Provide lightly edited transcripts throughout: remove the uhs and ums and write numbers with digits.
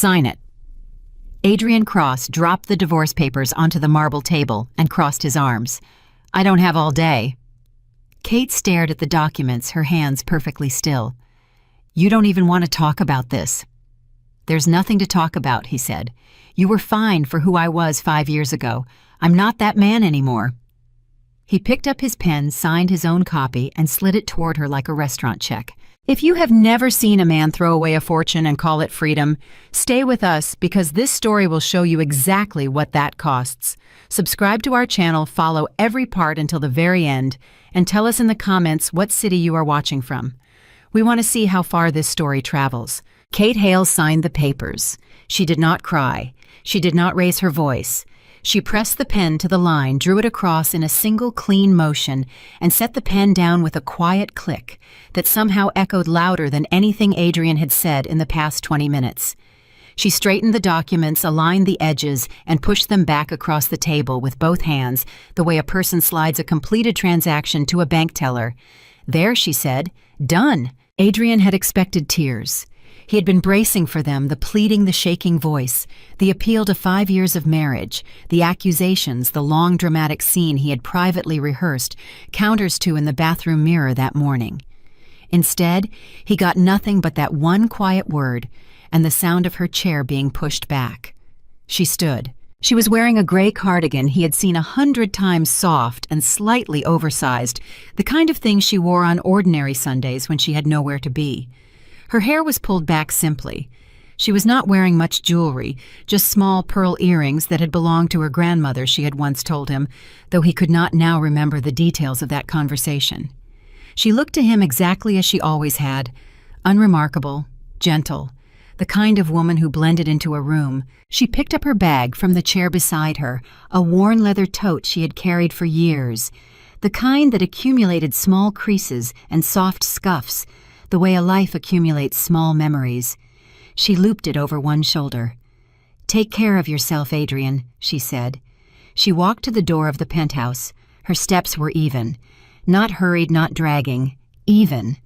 Sign it." Adrian Cross dropped the divorce papers onto the marble table and crossed his arms. "I don't have all day." Kate stared at the documents, her hands perfectly still. "You don't even want to talk about this." "There's nothing to talk about," he said. "You were fine for who I was 5 years ago. I'm not that man anymore." He picked up his pen, signed his own copy, and slid it toward her like a restaurant check. If you have never seen a man throw away a fortune and call it freedom, stay with us because this story will show you exactly what that costs. Subscribe to our channel, follow every part until the very end, and tell us in the comments what city you are watching from. We want to see how far this story travels. Kate Hale signed the papers. She did not cry. She did not raise her voice. She pressed the pen to the line, drew it across in a single clean motion, and set the pen down with a quiet click that somehow echoed louder than anything Adrian had said in the past 20 minutes. She straightened the documents, aligned the edges, and pushed them back across the table with both hands, the way a person slides a completed transaction to a bank teller. "There," she said. "Done." Adrian had expected tears. He had been bracing for them, the pleading, the shaking voice, the appeal to 5 years of marriage, the accusations, the long dramatic scene he had privately rehearsed, counters to in the bathroom mirror that morning. Instead, he got nothing but that one quiet word and the sound of her chair being pushed back. She stood. She was wearing a gray cardigan he had seen 100 times, soft and slightly oversized, the kind of thing she wore on ordinary Sundays when she had nowhere to be. Her hair was pulled back simply. She was not wearing much jewelry, just small pearl earrings that had belonged to her grandmother, she had once told him, though he could not now remember the details of that conversation. She looked to him exactly as she always had, unremarkable, gentle, the kind of woman who blended into a room. She picked up her bag from the chair beside her, a worn leather tote she had carried for years, the kind that accumulated small creases and soft scuffs, the way a life accumulates small memories. She looped it over one shoulder. "Take care of yourself, Adrian," she said. She walked to the door of the penthouse. Her steps were even. Not hurried, not dragging. Even.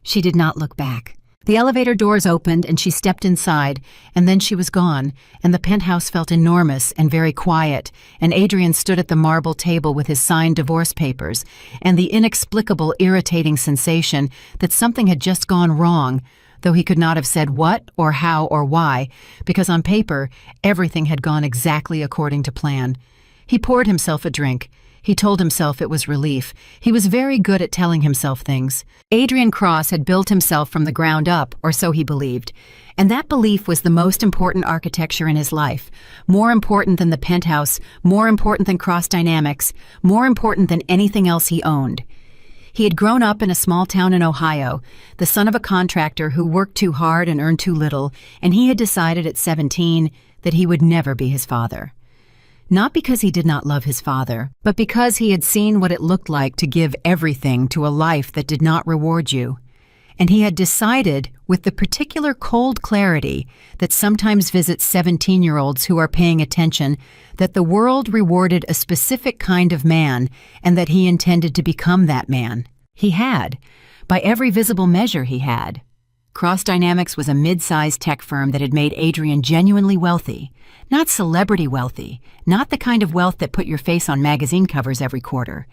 She did not look back. The elevator doors opened and she stepped inside, and then she was gone, and the penthouse felt enormous and very quiet, and Adrian stood at the marble table with his signed divorce papers, and the inexplicable, irritating sensation that something had just gone wrong, though he could not have said what or how or why, because on paper, everything had gone exactly according to plan. He poured himself a drink. He told himself it was relief. He was very good at telling himself things. Adrian Cross had built himself from the ground up, or so he believed. And that belief was the most important architecture in his life. More important than the penthouse, more important than Cross Dynamics, more important than anything else he owned. He had grown up in a small town in Ohio, the son of a contractor who worked too hard and earned too little, and he had decided at 17 that he would never be his father. Not because he did not love his father, but because he had seen what it looked like to give everything to a life that did not reward you. And he had decided, with the particular cold clarity that sometimes visits 17-year-olds who are paying attention, that the world rewarded a specific kind of man and that he intended to become that man. He had. By every visible measure he had. Cross Dynamics was a mid-sized tech firm that had made Adrian genuinely wealthy. Not celebrity wealthy, not the kind of wealth that put your face on magazine covers every quarter,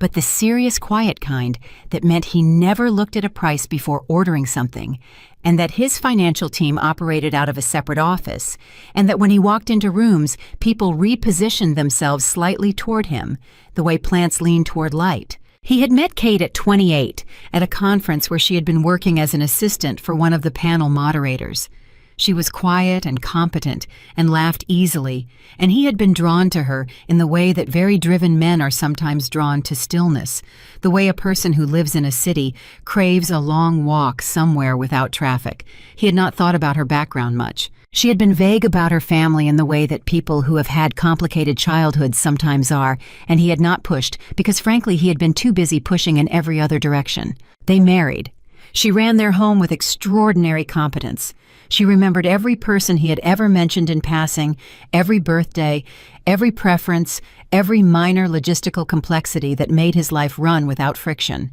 but the serious, quiet kind that meant he never looked at a price before ordering something, and that his financial team operated out of a separate office, and that when he walked into rooms, people repositioned themselves slightly toward him, the way plants lean toward light. He had met Kate at 28 at a conference where she had been working as an assistant for one of the panel moderators. She was quiet and competent and laughed easily, and he had been drawn to her in the way that very driven men are sometimes drawn to stillness, the way a person who lives in a city craves a long walk somewhere without traffic. He had not thought about her background much. She had been vague about her family in the way that people who have had complicated childhoods sometimes are, and he had not pushed because frankly he had been too busy pushing in every other direction. They married. She ran their home with extraordinary competence. She remembered every person he had ever mentioned in passing, every birthday, every preference, every minor logistical complexity that made his life run without friction.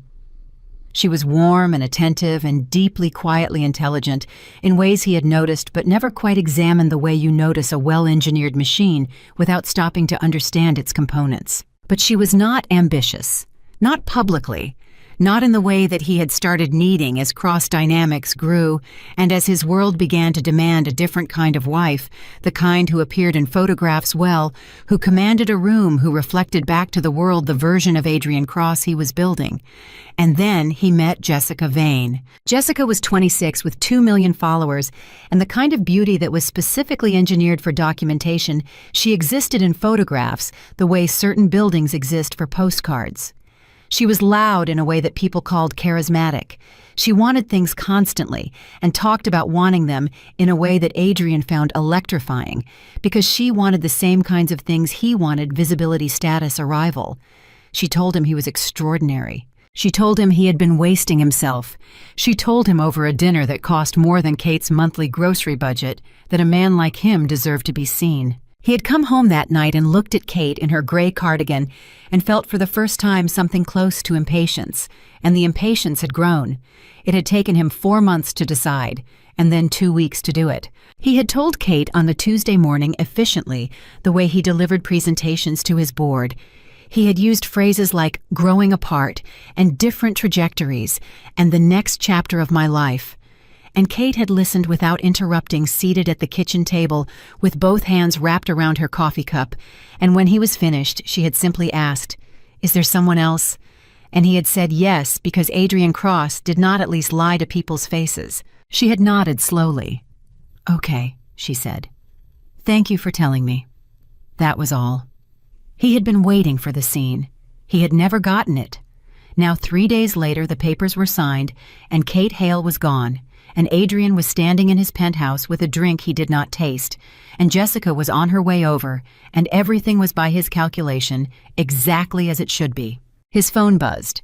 She was warm and attentive and deeply quietly intelligent in ways he had noticed but never quite examined the way you notice a well-engineered machine without stopping to understand its components. But she was not ambitious, not publicly, not in the way that he had started needing as Cross Dynamics grew and as his world began to demand a different kind of wife, the kind who appeared in photographs well, who commanded a room, who reflected back to the world the version of Adrian Cross he was building. And then he met Jessica Vane. Jessica was 26 with 2 million followers, and the kind of beauty that was specifically engineered for documentation. She existed in photographs the way certain buildings exist for postcards. She was loud in a way that people called charismatic. She wanted things constantly and talked about wanting them in a way that Adrian found electrifying because she wanted the same kinds of things he wanted: visibility, status, arrival. She told him he was extraordinary. She told him he had been wasting himself. She told him over a dinner that cost more than Kate's monthly grocery budget that a man like him deserved to be seen. He had come home that night and looked at Kate in her gray cardigan and felt for the first time something close to impatience, and the impatience had grown. It had taken him 4 months to decide, and then 2 weeks to do it. He had told Kate on the Tuesday morning efficiently the way he delivered presentations to his board. He had used phrases like growing apart and different trajectories and the next chapter of my life. And Kate had listened without interrupting, seated at the kitchen table with both hands wrapped around her coffee cup, and when he was finished, she had simply asked, "Is there someone else?" And he had said yes, because Adrian Cross did not at least lie to people's faces. She had nodded slowly. "Okay," she said. "Thank you for telling me." That was all. He had been waiting for the scene. He had never gotten it. Now 3 days later, the papers were signed, and Kate Hale was gone. And Adrian was standing in his penthouse with a drink he did not taste, and Jessica was on her way over, and everything was by his calculation exactly as it should be. His phone buzzed.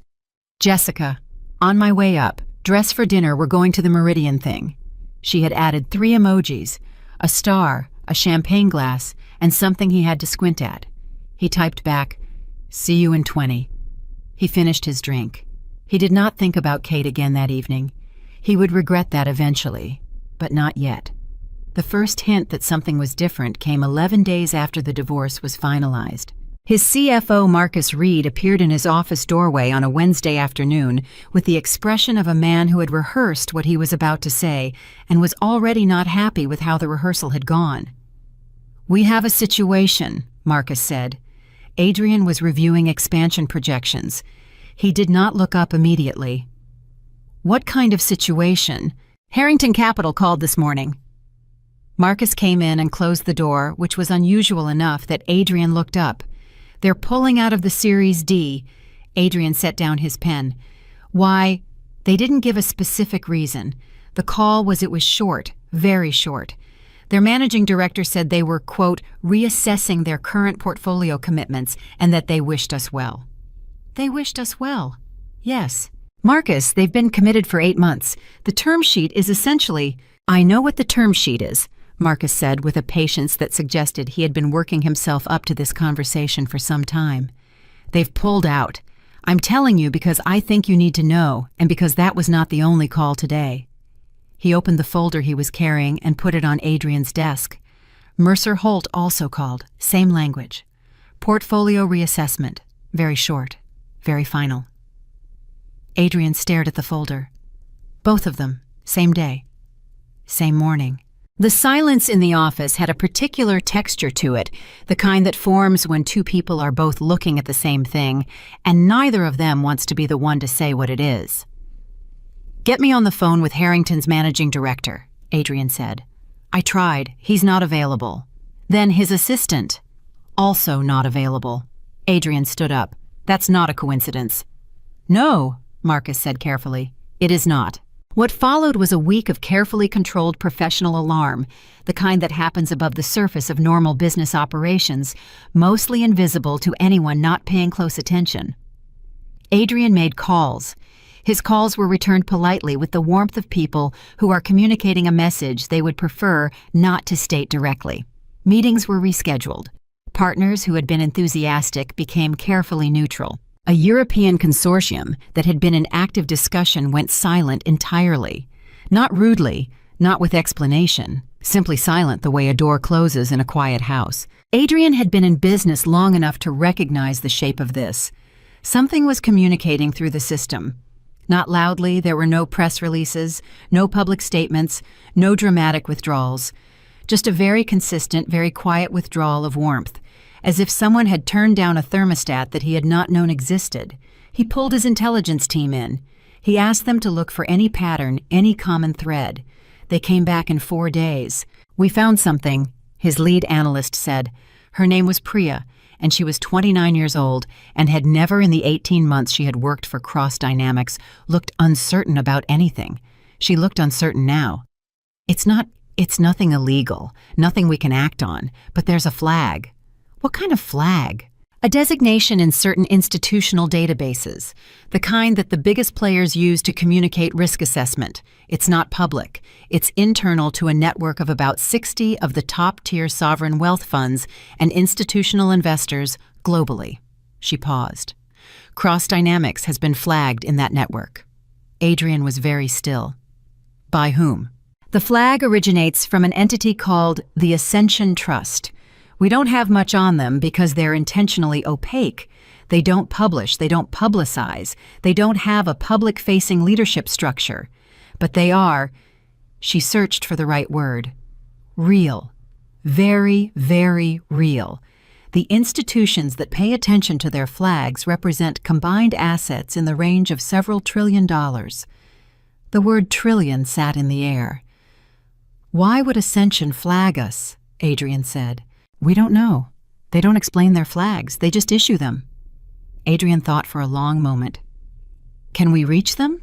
"Jessica, on my way up, dress for dinner, we're going to the Meridian thing." She had added 3 emojis, a star, a champagne glass, and something he had to squint at. He typed back, "See you in 20. He finished his drink. He did not think about Kate again that evening. He would regret that eventually, but not yet. The first hint that something was different came 11 days after the divorce was finalized. His CFO, Marcus Reed, appeared in his office doorway on a Wednesday afternoon with the expression of a man who had rehearsed what he was about to say and was already not happy with how the rehearsal had gone. "We have a situation," Marcus said. Adrian was reviewing expansion projections. He did not look up immediately. "What kind of situation?" "Harrington Capital called this morning." Marcus came in and closed the door, which was unusual enough that Adrian looked up. "They're pulling out of the Series D." Adrian set down his pen. "Why?" They didn't give a specific reason. The call was it was short, very short. Their managing director said they were, quote, reassessing their current portfolio commitments and that they wished us well. They wished us well. Yes. "Marcus, they've been committed for 8 months. The term sheet is essentially—" "I know what the term sheet is," Marcus said with a patience that suggested he had been working himself up to this conversation for some time. "They've pulled out. I'm telling you because I think you need to know, and because that was not the only call today." He opened the folder he was carrying and put it on Adrian's desk. Mercer Holt also called, same language. Portfolio reassessment, very short, very final. Adrian stared at the folder. Both of them, same day, same morning. The silence in the office had a particular texture to it, the kind that forms when 2 people are both looking at the same thing, and neither of them wants to be the one to say what it is. "Get me on the phone with Harrington's managing director," Adrian said. "I tried. He's not available." Then his assistant, also not available. Adrian stood up. "That's not a coincidence." "No," Marcus said carefully. "It is not." What followed was a week of carefully controlled professional alarm, the kind that happens above the surface of normal business operations, mostly invisible to anyone not paying close attention. Adrian made calls. His calls were returned politely with the warmth of people who are communicating a message they would prefer not to state directly. Meetings were rescheduled. Partners who had been enthusiastic became carefully neutral. A European consortium that had been in active discussion went silent entirely. Not rudely, not with explanation, simply silent the way a door closes in a quiet house. Adrian had been in business long enough to recognize the shape of this. Something was communicating through the system. Not loudly, there were no press releases, no public statements, no dramatic withdrawals. Just a very consistent, very quiet withdrawal of warmth, as if someone had turned down a thermostat that he had not known existed. He pulled his intelligence team in. He asked them to look for any pattern, any common thread. They came back in 4 days. "We found something," his lead analyst said. Her name was Priya, and she was 29 years old and had never in the 18 months she had worked for Cross Dynamics looked uncertain about anything. She looked uncertain now. It's nothing illegal, nothing we can act on, but there's a flag." "What kind of flag?" "A designation in certain institutional databases, the kind that the biggest players use to communicate risk assessment. It's not public. It's internal to a network of about 60 of the top-tier sovereign wealth funds and institutional investors globally." She paused. "Cross Dynamics has been flagged in that network." Adrian was very still. "By whom?" "The flag originates from an entity called the Ascension Trust. We don't have much on them because they're intentionally opaque. They don't publish, they don't publicize, they don't have a public-facing leadership structure. But they are," she searched for the right word, "real. Very, very real. The institutions that pay attention to their flags represent combined assets in the range of several $trillion. The word trillion sat in the air. "Why would Ascension flag us?" Adrian said. "We don't know. They don't explain their flags, they just issue them." Adrian thought for a long moment. "Can we reach them?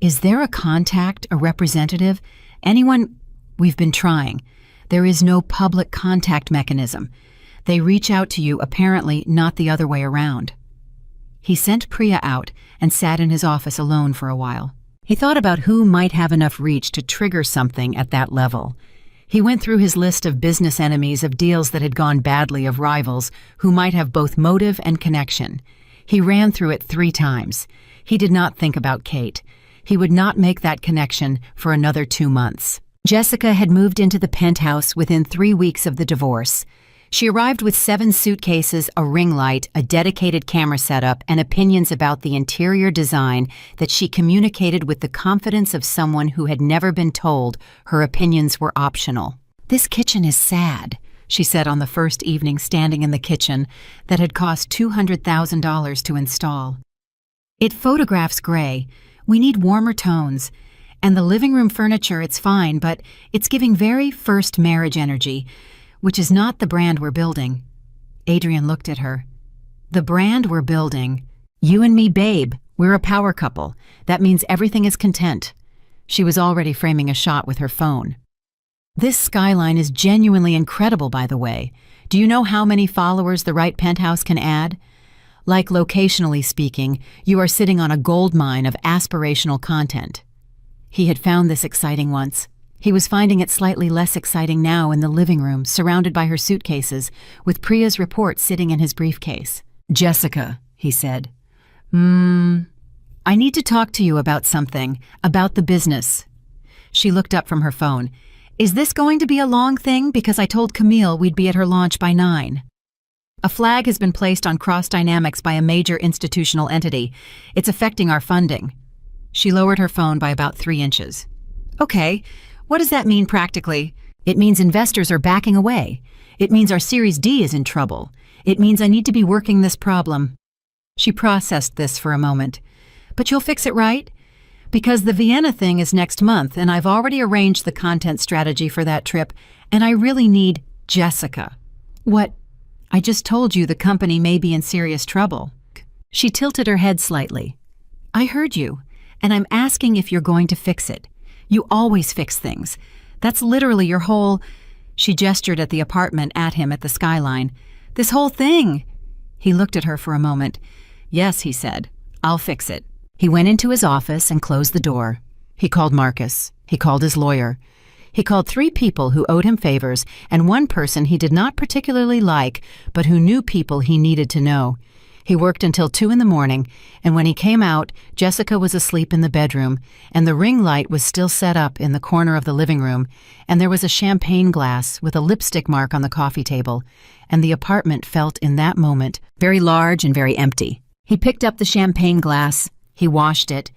Is there a contact, a representative, anyone?" "We've been trying. There is no public contact mechanism. They reach out to you, apparently not the other way around." He sent Priya out and sat in his office alone for a while. He thought about who might have enough reach to trigger something at that level. He went through his list of business enemies, of deals that had gone badly, of rivals who might have both motive and connection. He ran through it 3 times. He did not think about Kate. He would not make that connection for another 2 months. Jessica had moved into the penthouse within 3 weeks of the divorce. She arrived with 7 suitcases, a ring light, a dedicated camera setup, and opinions about the interior design that she communicated with the confidence of someone who had never been told her opinions were optional. "This kitchen is sad," she said on the first evening standing in the kitchen that had cost $200,000 to install. "It photographs gray. We need warmer tones. And the living room furniture, it's fine, but it's giving very first marriage energy, which is not the brand we're building." Adrian looked at her. "The brand we're building? You and me, babe. We're a power couple. That means everything is content." She was already framing a shot with her phone. "This skyline is genuinely incredible, by the way. Do you know how many followers the right penthouse can add? Like, locationally speaking, you are sitting on a gold mine of aspirational content." He had found this exciting once. He was finding it slightly less exciting now in the living room, surrounded by her suitcases, with Priya's report sitting in his briefcase. "Jessica," he said. I need to talk to you about something, about the business." She looked up from her phone. "Is this going to be a long thing? Because I told Camille we'd be at her launch by 9. A flag has been placed on Cross Dynamics by a major institutional entity. It's affecting our funding." She lowered her phone by about 3 inches. "Okay. What does that mean practically?" "It means investors are backing away. It means our Series D is in trouble. It means I need to be working this problem." She processed this for a moment. "But you'll fix it, right? Because the Vienna thing is next month, and I've already arranged the content strategy for that trip, and I really need Jessica." "What?" "I just told you the company may be in serious trouble." She tilted her head slightly. "I heard you, and I'm asking if you're going to fix it. You always fix things. That's literally your whole—" She gestured at the apartment at him at the skyline. "This whole thing." He looked at her for a moment. "Yes," he said. "I'll fix it." He went into his office and closed the door. He called Marcus. He called his lawyer. He called 3 people who owed him favors and 1 person he did not particularly like, but who knew people he needed to know. He worked until 2 in the morning, and when he came out, Jessica was asleep in the bedroom, and the ring light was still set up in the corner of the living room, and there was a champagne glass with a lipstick mark on the coffee table, and the apartment felt in that moment very large and very empty. He picked up the champagne glass. He washed it.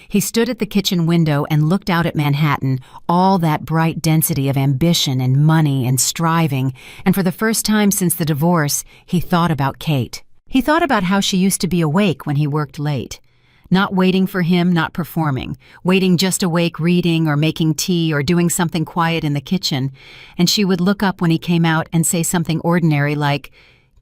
He stood at the kitchen window and looked out at Manhattan, all that bright density of ambition and money and striving, and for the first time since the divorce, he thought about Kate. He thought about how she used to be awake when he worked late. Not waiting for him, not performing, waiting just awake reading or making tea or doing something quiet in the kitchen, and she would look up when he came out and say something ordinary like,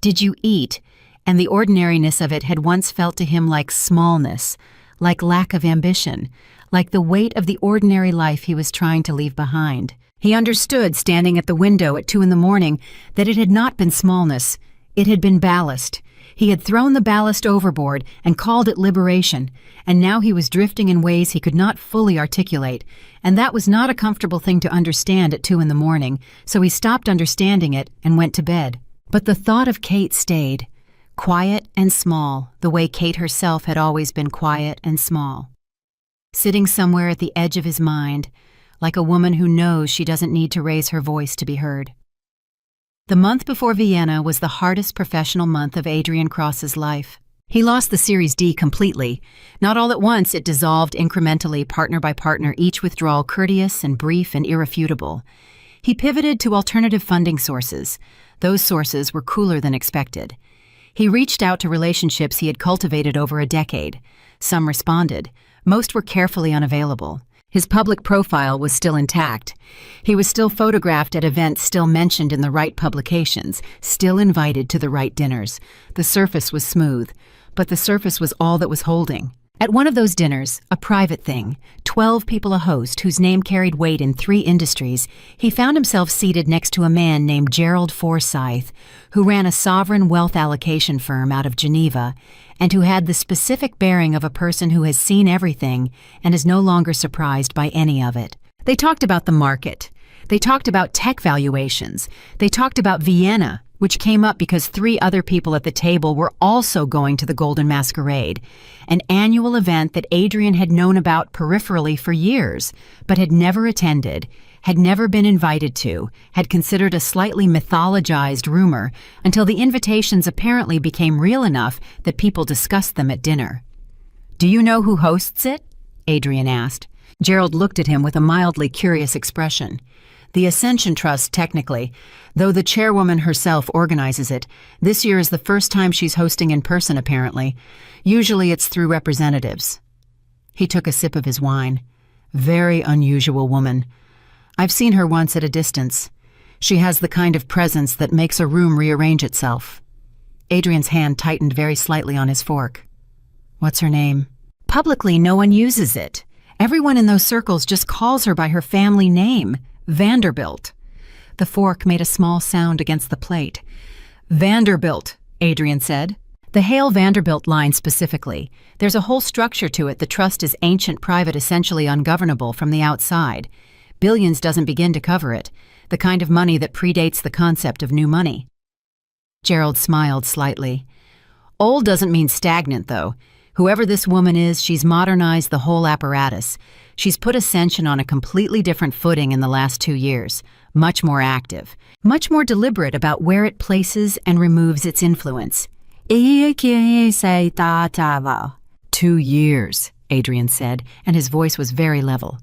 "Did you eat?" And the ordinariness of it had once felt to him like smallness, like lack of ambition, like the weight of the ordinary life he was trying to leave behind. He understood, standing at the window at 2 in the morning, that it had not been smallness, it had been ballast. He had thrown the ballast overboard and called it liberation, and now he was drifting in ways he could not fully articulate, and that was not a comfortable thing to understand at 2 in the morning, so he stopped understanding it and went to bed. But the thought of Kate stayed, quiet and small, the way Kate herself had always been quiet and small. Sitting somewhere at the edge of his mind, like a woman who knows she doesn't need to raise her voice to be heard. The month before Vienna was the hardest professional month of Adrian Cross's life. He lost the Series D completely. Not all at once, it dissolved incrementally, partner by partner, each withdrawal courteous and brief and irrefutable. He pivoted to alternative funding sources. Those sources were cooler than expected. He reached out to relationships he had cultivated over a decade. Some responded. Most were carefully unavailable. His public profile was still intact. He was still photographed at events, still mentioned in the right publications, still invited to the right dinners. The surface was smooth, but the surface was all that was holding. At one of those dinners, a private thing, 12 people a host whose name carried weight in 3 industries, he found himself seated next to a man named Gerald Forsyth, who ran a sovereign wealth allocation firm out of Geneva, and who had the specific bearing of a person who has seen everything and is no longer surprised by any of it. They talked about the market. They talked about tech valuations. They talked about Vienna, which came up because 3 other people at the table were also going to the Golden Masquerade, an annual event that Adrian had known about peripherally for years, but had never attended, had never been invited to, had considered a slightly mythologized rumor, until the invitations apparently became real enough that people discussed them at dinner. "Do you know who hosts it?" Adrian asked. Gerald looked at him with a mildly curious expression. The Ascension Trust, technically, though the chairwoman herself organizes it. This year is the first time she's hosting in person, apparently. Usually it's through representatives. He took a sip of his wine. Very unusual woman. I've seen her once at a distance. She has the kind of presence that makes a room rearrange itself. Adrian's hand tightened very slightly on his fork. What's her name? Publicly, no one uses it. Everyone in those circles just calls her by her family name. Vanderbilt. The fork made a small sound against the plate. Vanderbilt, Adrian said. The Hale Vanderbilt line specifically. There's a whole structure to it. The trust is ancient, private, essentially ungovernable from the outside. Billions doesn't begin to cover it. The kind of money that predates the concept of new money. Gerald smiled slightly. Old doesn't mean stagnant, though. Whoever this woman is, she's modernized the whole apparatus. She's put Ascension on a completely different footing in the last 2 years. Much more active. Much more deliberate about where it places and removes its influence. 2 years, Adrian said, and his voice was very level.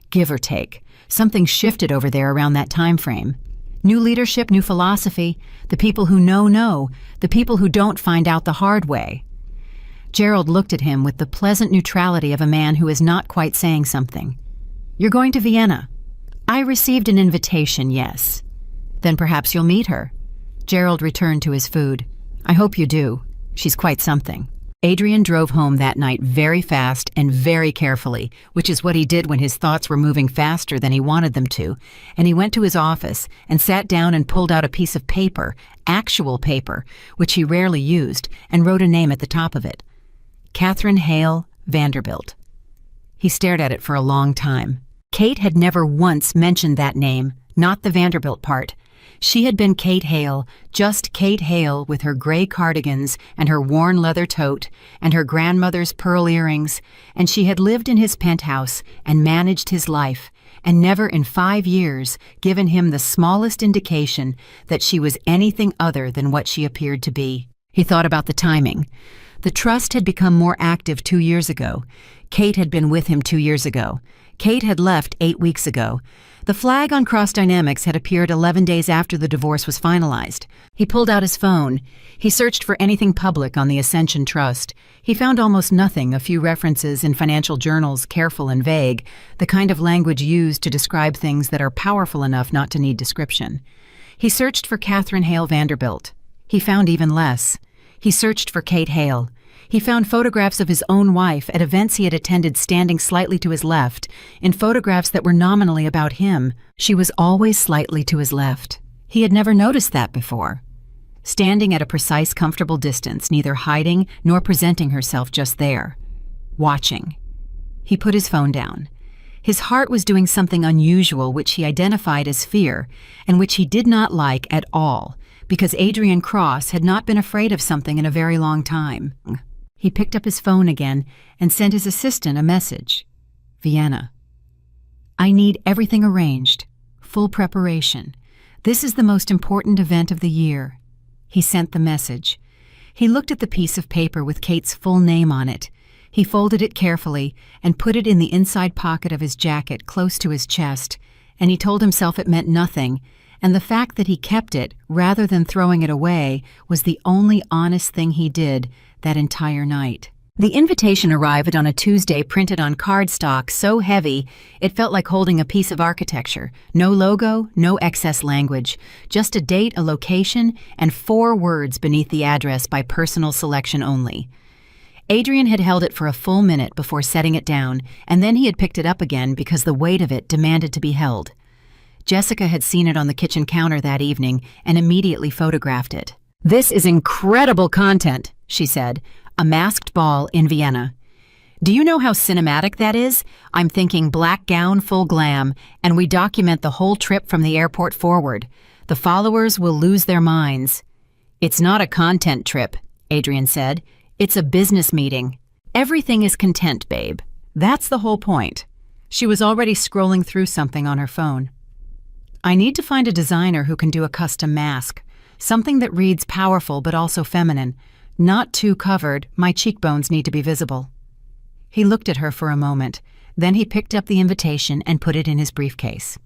Give or take. Something shifted over there around that time frame. New leadership, new philosophy. The people who know. The people who don't find out the hard way. Gerald looked at him with the pleasant neutrality of a man who is not quite saying something. You're going to Vienna. I received an invitation, yes. Then perhaps you'll meet her. Gerald returned to his food. I hope you do. She's quite something. Adrian drove home that night very fast and very carefully, which is what he did when his thoughts were moving faster than he wanted them to, and he went to his office and sat down and pulled out a piece of paper, actual paper, which he rarely used, and wrote a name at the top of it. Catherine Hale Vanderbilt. He stared at it for a long time. Kate had never once mentioned that name, not the Vanderbilt part. She had been Kate Hale, just Kate Hale with her gray cardigans and her worn leather tote and her grandmother's pearl earrings, and she had lived in his penthouse and managed his life, and never in 5 years given him the smallest indication that she was anything other than what she appeared to be. He thought about the timing. The trust had become more active 2 years ago. Kate had been with him 2 years ago. Kate had left 8 weeks ago. The flag on Cross Dynamics had appeared 11 days after the divorce was finalized. He pulled out his phone. He searched for anything public on the Ascension Trust. He found almost nothing, a few references in financial journals, careful and vague, the kind of language used to describe things that are powerful enough not to need description. He searched for Catherine Hale Vanderbilt. He found even less. He searched for Kate Hale. He found photographs of his own wife at events he had attended standing slightly to his left, in photographs that were nominally about him. She was always slightly to his left. He had never noticed that before. Standing at a precise, comfortable distance, neither hiding nor presenting herself, just there. Watching. He put his phone down. His heart was doing something unusual which he identified as fear, and which he did not like at all, because Adrian Cross had not been afraid of something in a very long time. He picked up his phone again and sent his assistant a message. Vienna. I need everything arranged. Full preparation. This is the most important event of the year. He sent the message. He looked at the piece of paper with Kate's full name on it. He folded it carefully and put it in the inside pocket of his jacket close to his chest, and he told himself it meant nothing, and the fact that he kept it rather than throwing it away was the only honest thing he did that entire night. The invitation arrived on a Tuesday, printed on cardstock so heavy it felt like holding a piece of architecture. No logo, no excess language, just a date, a location, and 4 words beneath the address by personal selection only. Adrian had held it for a full minute before setting it down, and then he had picked it up again because the weight of it demanded to be held. Jessica had seen it on the kitchen counter that evening and immediately photographed it. "This is incredible content," she said. "A masked ball in Vienna. Do you know how cinematic that is? I'm thinking black gown, full glam, and we document the whole trip from the airport forward. The followers will lose their minds." "It's not a content trip," Adrian said. "It's a business meeting. Everything is content, babe. That's the whole point." She was already scrolling through something on her phone. "I need to find a designer who can do a custom mask. Something that reads powerful but also feminine. Not too covered, my cheekbones need to be visible." He looked at her for a moment. Then he picked up the invitation and put it in his briefcase.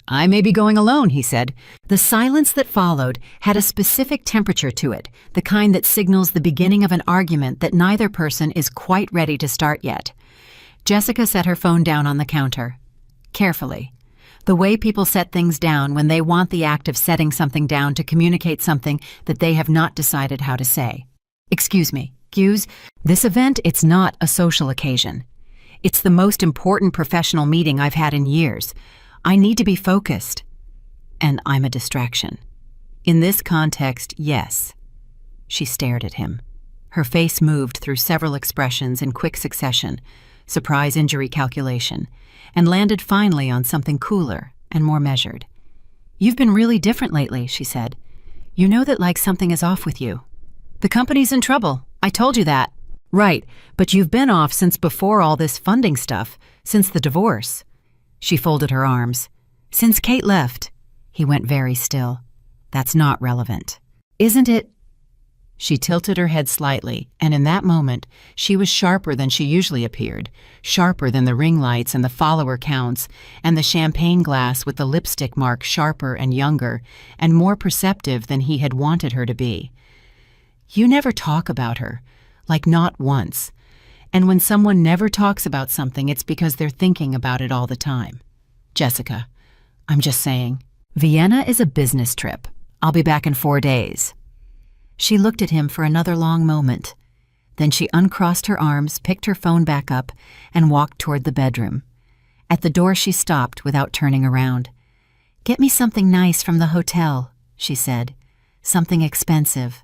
"I may be going alone," he said. The silence that followed had a specific temperature to it, the kind that signals the beginning of an argument that neither person is quite ready to start yet. Jessica set her phone down on the counter. Carefully. The way people set things down when they want the act of setting something down to communicate something that they have not decided how to say. "Excuse me, this event, it's not a social occasion. It's the most important professional meeting I've had in years. I need to be focused. And I'm a distraction. In this context, yes." She stared at him. Her face moved through several expressions in quick succession, surprise, injury, calculation, and landed finally on something cooler and more measured. "You've been really different lately," she said. "You know that like something is off with you. The company's in trouble. I told you that." "Right, but you've been off since before all this funding stuff, since the divorce." She folded her arms. "Since Kate left." He went very still. "That's not relevant." "Isn't it?" She tilted her head slightly, and in that moment, she was sharper than she usually appeared, sharper than the ring lights and the follower counts, and the champagne glass with the lipstick mark sharper and younger, and more perceptive than he had wanted her to be. "You never talk about her, like not once. And when someone never talks about something, it's because they're thinking about it all the time. Jessica, I'm just saying. Vienna is a business trip. I'll be back in 4 days." She looked at him for another long moment. Then she uncrossed her arms, picked her phone back up, and walked toward the bedroom. At the door she stopped without turning around. "Get me something nice from the hotel," she said. "Something expensive."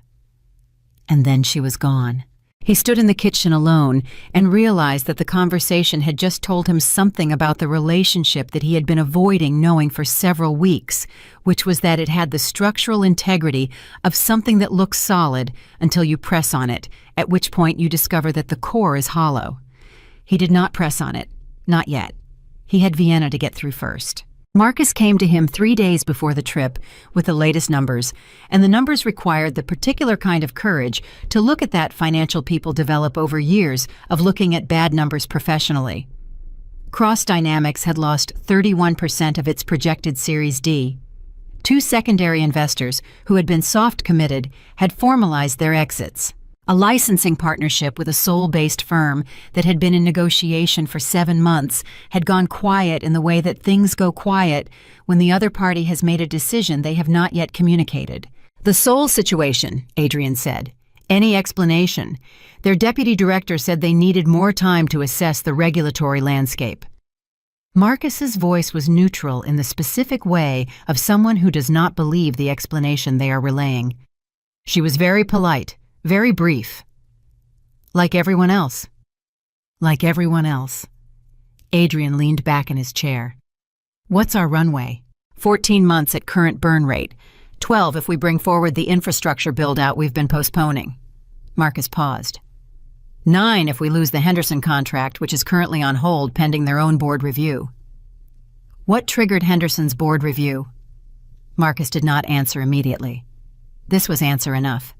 And then she was gone. He stood in the kitchen alone and realized that the conversation had just told him something about the relationship that he had been avoiding knowing for several weeks, which was that it had the structural integrity of something that looks solid until you press on it, at which point you discover that the core is hollow. He did not press on it. Not yet. He had Vienna to get through first. Marcus came to him 3 days before the trip with the latest numbers, and the numbers required the particular kind of courage to look at that financial people develop over years of looking at bad numbers professionally. Cross Dynamics had lost 31% of its projected Series D. 2 secondary investors, who had been soft committed, had formalized their exits. A licensing partnership with a Seoul-based firm that had been in negotiation for 7 months had gone quiet in the way that things go quiet when the other party has made a decision they have not yet communicated. The Seoul situation, Adrian said. Any explanation? Their deputy director said they needed more time to assess the regulatory landscape. Marcus's voice was neutral in the specific way of someone who does not believe the explanation they are relaying. She was very polite. Very brief. Like everyone else. Like everyone else. Adrian leaned back in his chair. What's our runway? 14 months at current burn rate. 12 if we bring forward the infrastructure build-out we've been postponing. Marcus paused. 9 if we lose the Henderson contract, which is currently on hold pending their own board review. What triggered Henderson's board review? Marcus did not answer immediately. This was answer enough.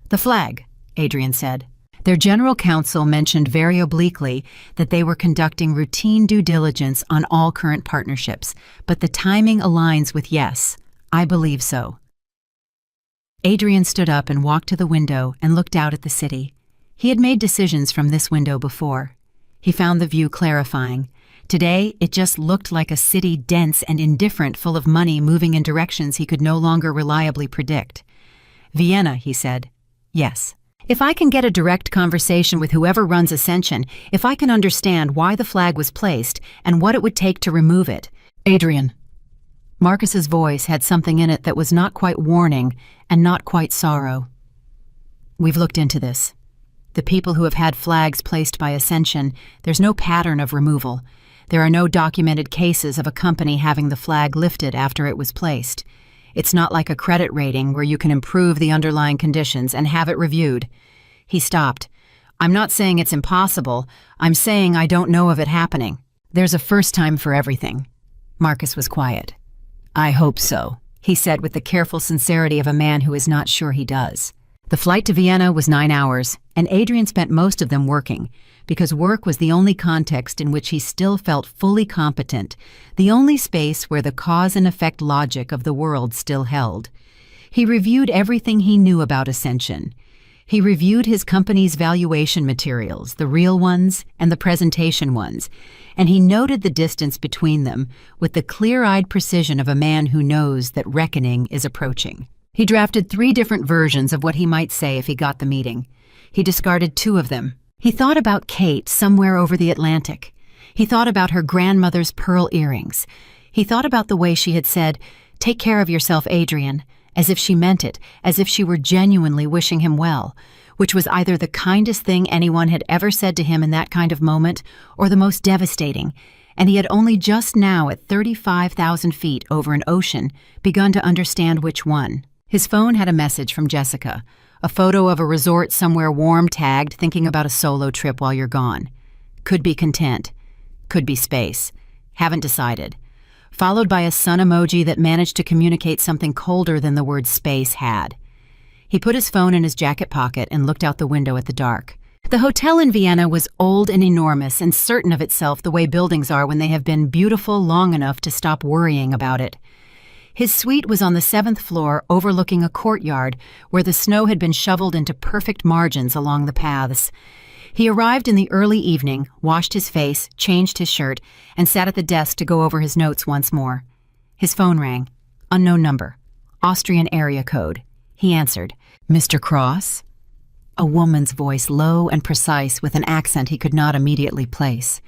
The flag, Adrian said. Their general counsel mentioned very obliquely that they were conducting routine due diligence on all current partnerships, but the timing aligns with yes, I believe so. Adrian stood up and walked to the window and looked out at the city. He had made decisions from this window before. He found the view clarifying. Today, it just looked like a city dense and indifferent, full of money moving in directions he could no longer reliably predict. Vienna, he said. Yes. If I can get a direct conversation with whoever runs Ascension, if I can understand why the flag was placed and what it would take to remove it. Adrian. Marcus's voice had something in it that was not quite warning and not quite sorrow. We've looked into this. The people who have had flags placed by Ascension, there's no pattern of removal. There are no documented cases of a company having the flag lifted after it was placed. It's not like a credit rating where you can improve the underlying conditions and have it reviewed. He stopped. I'm not saying it's impossible. I'm saying I don't know of it happening. There's a first time for everything. Marcus was quiet. I hope so, he said with the careful sincerity of a man who is not sure he does. The flight to Vienna was 9 hours, and Adrian spent most of them working, because work was the only context in which he still felt fully competent, the only space where the cause and effect logic of the world still held. He reviewed everything he knew about Ascension. He reviewed his company's valuation materials, the real ones and the presentation ones, and he noted the distance between them with the clear-eyed precision of a man who knows that reckoning is approaching. He drafted 3 different versions of what he might say if he got the meeting. He discarded 2 of them. He thought about Kate somewhere over the Atlantic. He thought about her grandmother's pearl earrings. He thought about the way she had said, "Take care of yourself, Adrian," as if she meant it, as if she were genuinely wishing him well, which was either the kindest thing anyone had ever said to him in that kind of moment, or the most devastating, and he had only just now, at 35,000 feet over an ocean, begun to understand which one. His phone had a message from Jessica, a photo of a resort somewhere warm tagged, thinking about a solo trip while you're gone. Could be content. Could be space. Haven't decided. Followed by a sun emoji that managed to communicate something colder than the word space had. He put his phone in his jacket pocket and looked out the window at the dark. The hotel in Vienna was old and enormous and certain of itself the way buildings are when they have been beautiful long enough to stop worrying about it. His suite was on the 7th floor overlooking a courtyard where the snow had been shoveled into perfect margins along the paths. He arrived in the early evening, washed his face, changed his shirt, and sat at the desk to go over his notes once more. His phone rang. Unknown number. Austrian area code. He answered. Mr. Cross? A woman's voice, low and precise, with an accent he could not immediately place.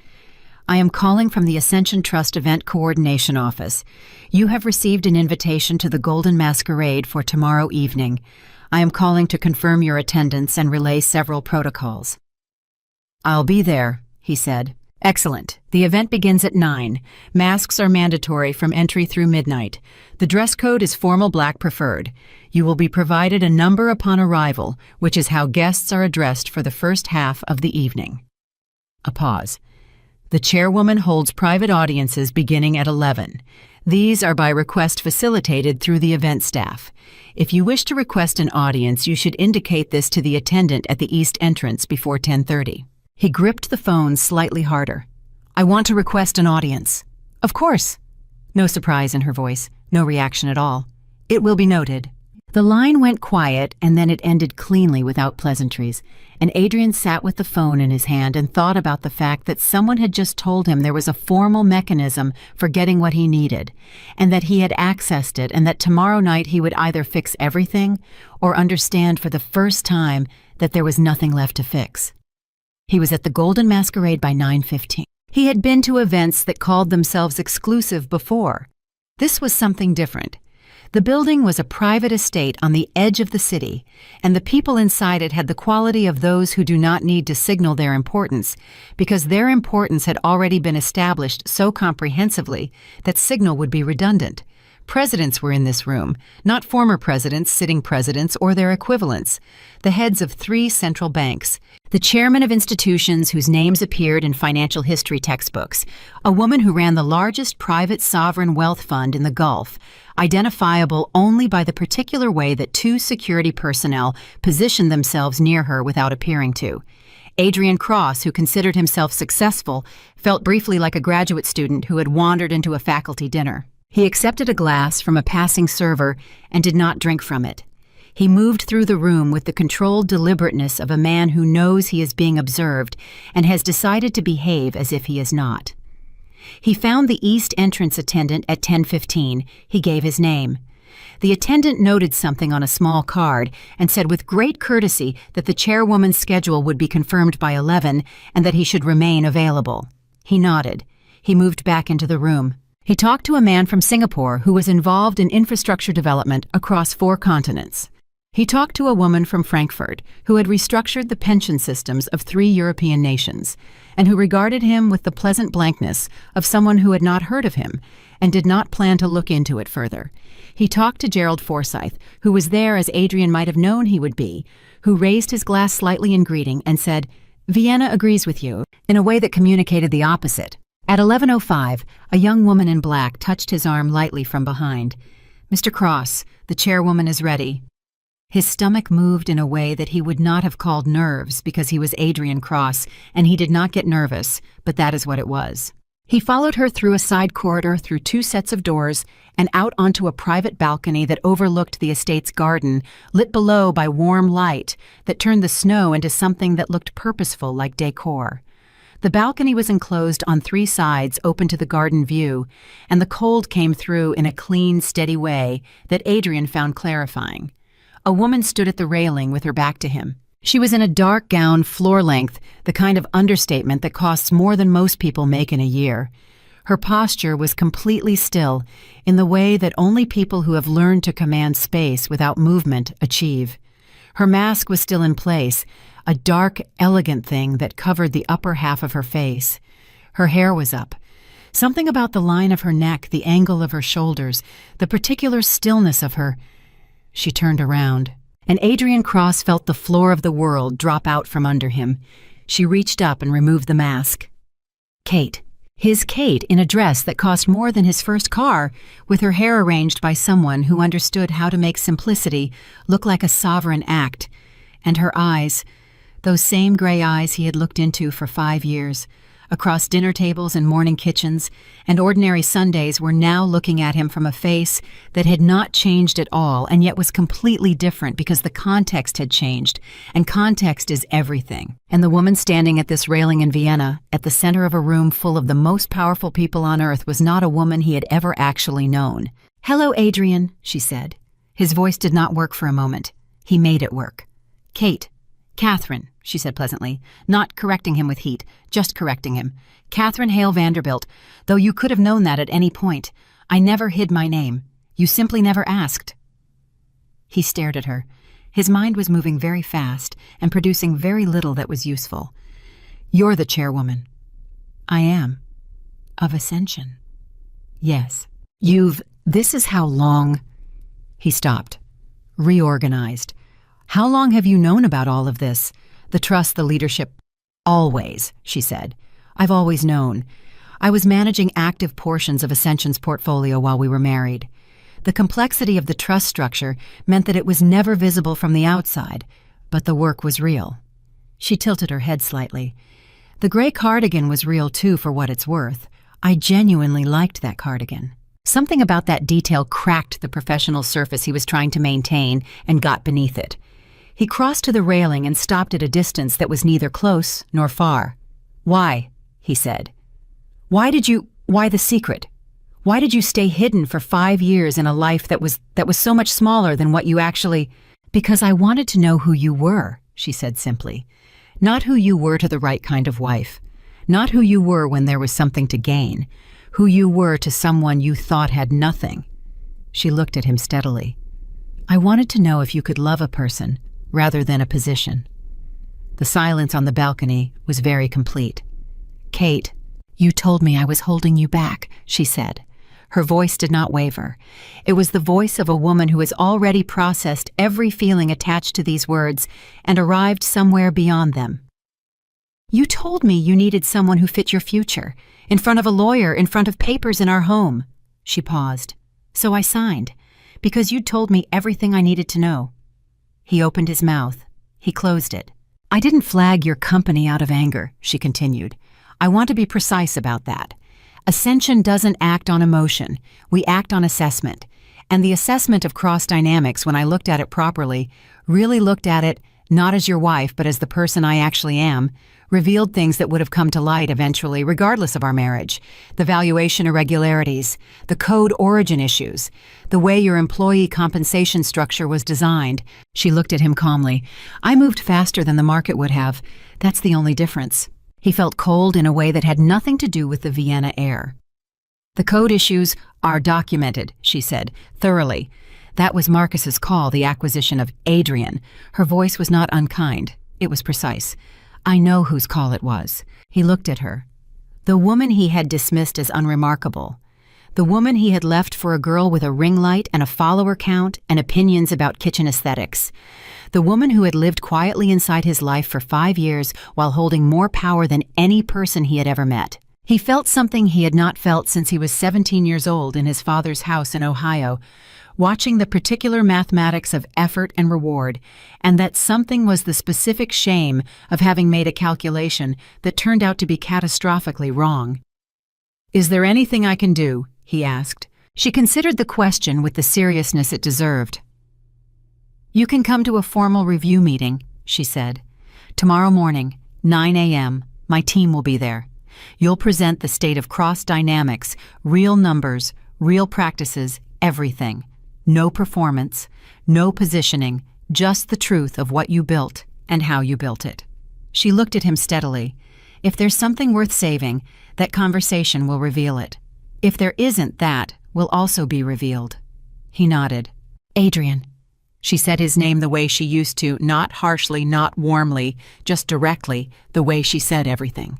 I am calling from the Ascension Trust Event Coordination Office. You have received an invitation to the Golden Masquerade for tomorrow evening. I am calling to confirm your attendance and relay several protocols." "I'll be there," he said. "Excellent. The event begins at 9. Masks are mandatory from entry through midnight. The dress code is formal black preferred. You will be provided a number upon arrival, which is how guests are addressed for the first half of the evening." A pause. "The chairwoman holds private audiences beginning at 11. These are by request facilitated through the event staff. If you wish to request an audience, you should indicate this to the attendant at the east entrance before 10:30. He gripped the phone slightly harder. "I want to request an audience." "Of course." No surprise in her voice, no reaction at all. "It will be noted." The line went quiet, and then it ended cleanly without pleasantries, and Adrian sat with the phone in his hand and thought about the fact that someone had just told him there was a formal mechanism for getting what he needed, and that he had accessed it, and that tomorrow night he would either fix everything or understand for the first time that there was nothing left to fix. He was at the Golden Masquerade by 9:15. He had been to events that called themselves exclusive before. This was something different. The building was a private estate on the edge of the city, and the people inside it had the quality of those who do not need to signal their importance, because their importance had already been established so comprehensively that signal would be redundant. Presidents were in this room, not former presidents, sitting presidents, or their equivalents, the heads of 3 central banks, the chairman of institutions whose names appeared in financial history textbooks, a woman who ran the largest private sovereign wealth fund in the Gulf, identifiable only by the particular way that 2 security personnel positioned themselves near her without appearing to. Adrian Cross, who considered himself successful, felt briefly like a graduate student who had wandered into a faculty dinner. He accepted a glass from a passing server and did not drink from it. He moved through the room with the controlled deliberateness of a man who knows he is being observed and has decided to behave as if he is not. He found the east entrance attendant at 10:15. He gave his name. The attendant noted something on a small card and said with great courtesy that the chairwoman's schedule would be confirmed by 11 and that he should remain available. He nodded. He moved back into the room. He talked to a man from Singapore who was involved in infrastructure development across 4 continents. He talked to a woman from Frankfurt who had restructured the pension systems of 3 European nations, and who regarded him with the pleasant blankness of someone who had not heard of him and did not plan to look into it further. He talked to Gerald Forsyth, who was there as Adrian might have known he would be, who raised his glass slightly in greeting and said, "Vienna agrees with you," in a way that communicated the opposite. At 11:05, a young woman in black touched his arm lightly from behind. "Mr. Cross, the chairwoman is ready." His stomach moved in a way that he would not have called nerves because he was Adrian Cross, and he did not get nervous, but that is what it was. He followed her through a side corridor, through 2 sets of doors, and out onto a private balcony that overlooked the estate's garden, lit below by warm light that turned the snow into something that looked purposeful like decor. The balcony was enclosed on 3 sides open to the garden view, and the cold came through in a clean, steady way that Adrian found clarifying. A woman stood at the railing with her back to him. She was in a dark gown, floor-length, the kind of understatement that costs more than most people make in a year. Her posture was completely still, in the way that only people who have learned to command space without movement achieve. Her mask was still in place, a dark, elegant thing that covered the upper half of her face. Her hair was up. Something about the line of her neck, the angle of her shoulders, the particular stillness of her. She turned around, and Adrian Cross felt the floor of the world drop out from under him. She reached up and removed the mask. Kate. His Kate in a dress that cost more than his first car, with her hair arranged by someone who understood how to make simplicity look like a sovereign act. And her eyes, those same gray eyes he had looked into for 5 years, across dinner tables and morning kitchens, and ordinary Sundays were now looking at him from a face that had not changed at all and yet was completely different because the context had changed, and context is everything. And the woman standing at this railing in Vienna, at the center of a room full of the most powerful people on earth, was not a woman he had ever actually known. "Hello, Adrian," she said. His voice did not work for a moment. He made it work. "Kate. Catherine," she said pleasantly, not correcting him with heat, just correcting him. "Catherine Hale Vanderbilt, though you could have known that at any point. I never hid my name. You simply never asked." He stared at her, His mind was moving very fast and producing very little that was useful. "You're the chairwoman." "I am." "Of Ascension?" "Yes." This is how long—" He stopped, reorganized. "How long have you known about all of this? The trust, the leadership?" "Always," she said. "I've always known. I was managing active portions of Ascension's portfolio while we were married. The complexity of the trust structure meant that it was never visible from the outside, but the work was real." She tilted her head slightly. "The gray cardigan was real too, for what it's worth. I genuinely liked that cardigan." Something about that detail cracked the professional surface he was trying to maintain and got beneath it. He crossed to the railing and stopped at a distance that was neither close nor far. "Why?" he said. Why the secret? Why did you stay hidden for 5 years in a life that was so much smaller than what you actually—" "Because I wanted to know who you were," she said simply. "Not who you were to the right kind of wife. Not who you were when there was something to gain. Who you were to someone you thought had nothing." She looked at him steadily. "I wanted to know if you could love a person rather than a position." The silence on the balcony was very complete. "Kate, you told me I was holding you back," she said. Her voice did not waver. It was the voice of a woman who has already processed every feeling attached to these words and arrived somewhere beyond them. "You told me you needed someone who fit your future, in front of a lawyer, in front of papers in our home." She paused. "So I signed, because you told me everything I needed to know." He opened his mouth. He closed it. "I didn't flag your company out of anger," she continued. "I want to be precise about that. Ascension doesn't act on emotion. We act on assessment. And the assessment of cross dynamics, when I looked at it properly, really looked at it not as your wife, but as the person I actually am, revealed things that would have come to light eventually, regardless of our marriage. The valuation irregularities, the code origin issues, the way your employee compensation structure was designed." She looked at him calmly. "I moved faster than the market would have. That's the only difference." He felt cold in a way that had nothing to do with the Vienna air. "The code issues are documented," she said, "thoroughly. That was Marcus's call, the acquisition of Adrian." Her voice was not unkind. It was precise. "I know whose call it was." He looked at her. The woman he had dismissed as unremarkable. The woman he had left for a girl with a ring light and a follower count and opinions about kitchen aesthetics. The woman who had lived quietly inside his life for 5 years while holding more power than any person he had ever met. He felt something he had not felt since he was 17 years old in his father's house in Ohio, watching the particular mathematics of effort and reward, and that something was the specific shame of having made a calculation that turned out to be catastrophically wrong. "Is there anything I can do?" he asked. She considered the question with the seriousness it deserved. "You can come to a formal review meeting," she said. "Tomorrow morning, 9 a.m., my team will be there. You'll present the state of cross dynamics, real numbers, real practices, everything. No performance, no positioning, just the truth of what you built and how you built it." She looked at him steadily. "If there's something worth saving, that conversation will reveal it. If there isn't, that will also be revealed." He nodded. "Adrian." She said his name the way she used to, not harshly, not warmly, just directly, the way she said everything.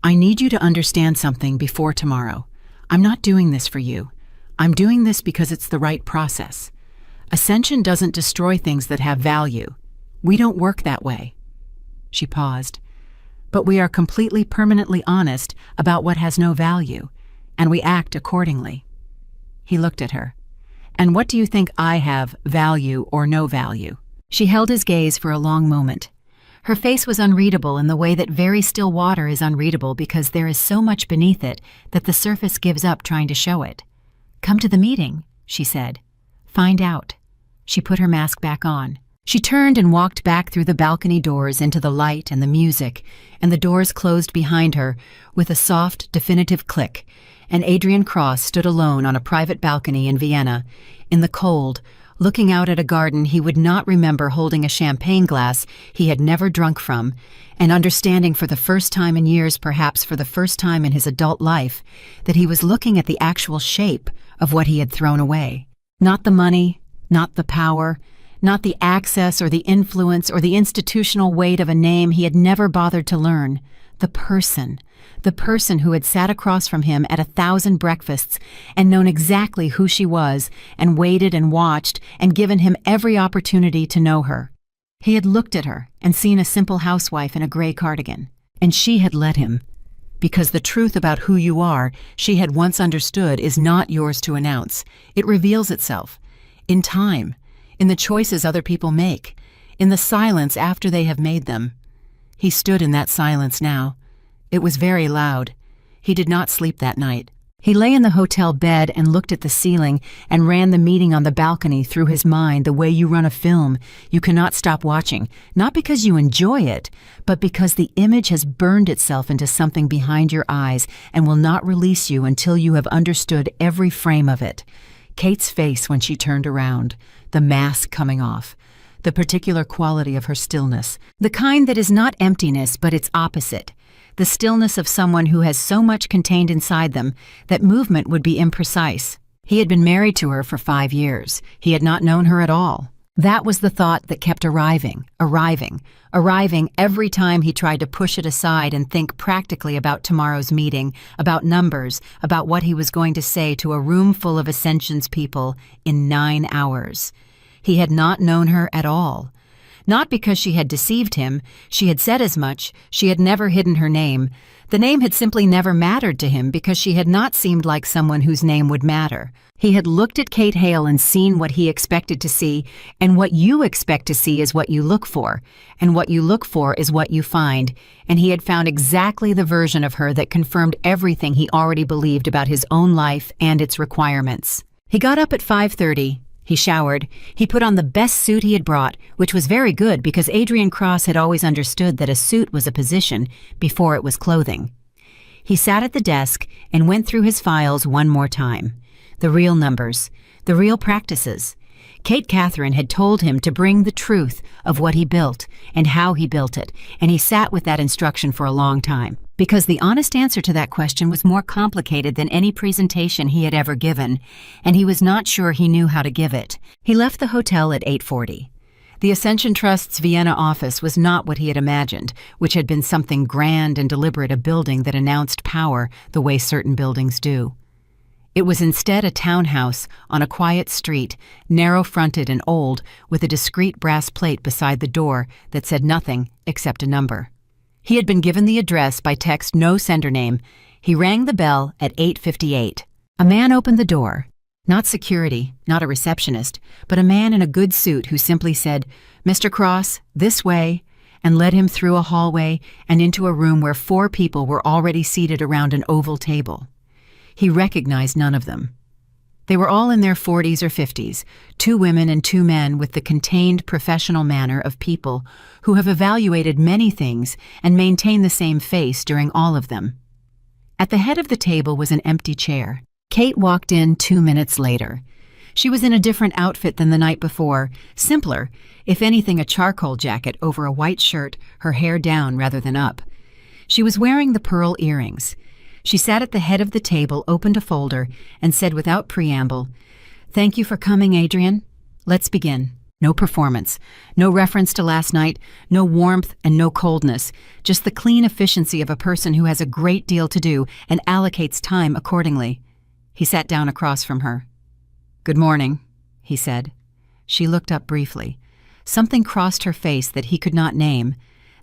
"I need you to understand something before tomorrow. I'm not doing this for you. I'm doing this because it's the right process. Ascension doesn't destroy things that have value. We don't work that way." She paused. "But we are completely permanently honest about what has no value, and we act accordingly." He looked at her. "And what do you think I have, value or no value?" She held his gaze for a long moment. Her face was unreadable in the way that very still water is unreadable because there is so much beneath it that the surface gives up trying to show it. "Come to the meeting," she said. "Find out." She put her mask back on. She turned and walked back through the balcony doors into the light and the music, and the doors closed behind her with a soft, definitive click, and Adrian Cross stood alone on a private balcony in Vienna, in the cold, looking out at a garden he would not remember holding a champagne glass he had never drunk from, and understanding for the first time in years, perhaps for the first time in his adult life, that he was looking at the actual shape of what he had thrown away. Not the money, not the power, Not the access or the influence or the institutional weight of a name he had never bothered to learn. The person who had sat across from him at 1,000 breakfasts and known exactly who she was and waited and watched and given him every opportunity to know her. He had looked at her and seen a simple housewife in a gray cardigan, and she had let him. Because the truth about who you are, she had once understood, is not yours to announce. It reveals itself. In time, in the choices other people make, in the silence after they have made them. He stood in that silence now. It was very loud. He did not sleep that night. He lay in the hotel bed and looked at the ceiling and ran the meeting on the balcony through his mind the way you run a film you cannot stop watching, not because you enjoy it, but because the image has burned itself into something behind your eyes and will not release you until you have understood every frame of it. Kate's face when she turned around, the mask coming off, the particular quality of her stillness, the kind that is not emptiness but its opposite, the stillness of someone who has so much contained inside them that movement would be imprecise. He had been married to her for 5 years. He had not known her at all. That was the thought that kept arriving every time he tried to push it aside and think practically about tomorrow's meeting, about numbers, about what he was going to say to a room full of Ascension's people in 9 hours. He had not known her at all. Not because she had deceived him, she had said as much, she had never hidden her name. The name had simply never mattered to him because she had not seemed like someone whose name would matter. He had looked at Kate Hale and seen what he expected to see, and what you expect to see is what you look for, and what you look for is what you find, and he had found exactly the version of her that confirmed everything he already believed about his own life and its requirements. He got up at 5:30. He showered. He put on the best suit he had brought, which was very good because Adrian Cross had always understood that a suit was a position before it was clothing. He sat at the desk and went through his files one more time. The real numbers, the real practices. Kate Catherine had told him to bring the truth of what he built and how he built it, and he sat with that instruction for a long time, because the honest answer to that question was more complicated than any presentation he had ever given, and he was not sure he knew how to give it. He left the hotel at 8:40. The Ascension Trust's Vienna office was not what he had imagined, which had been something grand and deliberate, a building that announced power the way certain buildings do. It was instead a townhouse on a quiet street, narrow-fronted and old, with a discreet brass plate beside the door that said nothing except a number. He had been given the address by text, no sender name. He rang the bell at 8:58. A man opened the door. Not security, not a receptionist, but a man in a good suit who simply said, "Mr. Cross, this way," and led him through a hallway and into a room where 4 people were already seated around an oval table. He recognized none of them. They were all in their 40s or 50s, 2 women and 2 men with the contained professional manner of people who have evaluated many things and maintain the same face during all of them. At the head of the table was an empty chair. Kate walked in 2 minutes later. She was in a different outfit than the night before, simpler, if anything a charcoal jacket over a white shirt, her hair down rather than up. She was wearing the pearl earrings. She sat at the head of the table, opened a folder, and said without preamble, "Thank you for coming, Adrian. Let's begin." No performance, no reference to last night, no warmth and no coldness, just the clean efficiency of a person who has a great deal to do and allocates time accordingly. He sat down across from her. "Good morning," he said. She looked up briefly. Something crossed her face that he could not name.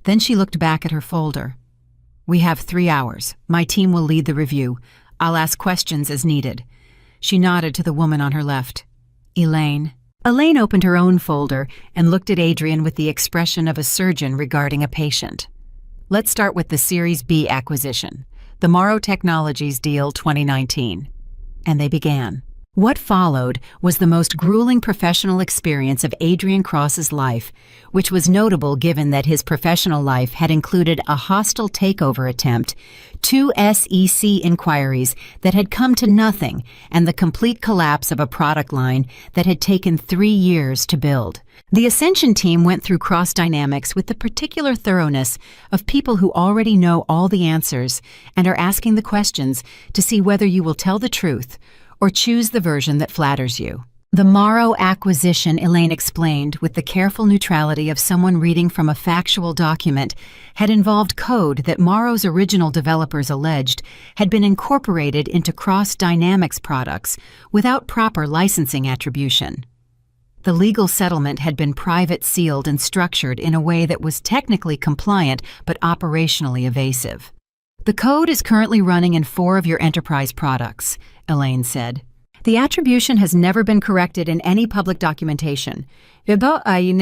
Then she looked back at her folder. "We have 3 hours. My team will lead the review. I'll ask questions as needed." She nodded to the woman on her left. "Elaine." Elaine opened her own folder and looked at Adrian with the expression of a surgeon regarding a patient. "Let's start with the Series B acquisition, the Morrow Technologies deal 2019. And they began. What followed was the most grueling professional experience of Adrian Cross's life, which was notable given that his professional life had included a hostile takeover attempt, 2 SEC inquiries that had come to nothing, and the complete collapse of a product line that had taken 3 years to build. The Ascension team went through Cross Dynamics with the particular thoroughness of people who already know all the answers and are asking the questions to see whether you will tell the truth or choose the version that flatters you. The Morrow acquisition, Elaine explained with the careful neutrality of someone reading from a factual document, had involved code that Morrow's original developers alleged had been incorporated into Cross Dynamics products without proper licensing attribution. The legal settlement had been private sealed and structured in a way that was technically compliant but operationally evasive. The code is currently running in 4 of your enterprise products, Elaine said. The attribution has never been corrected in any public documentation. Adrian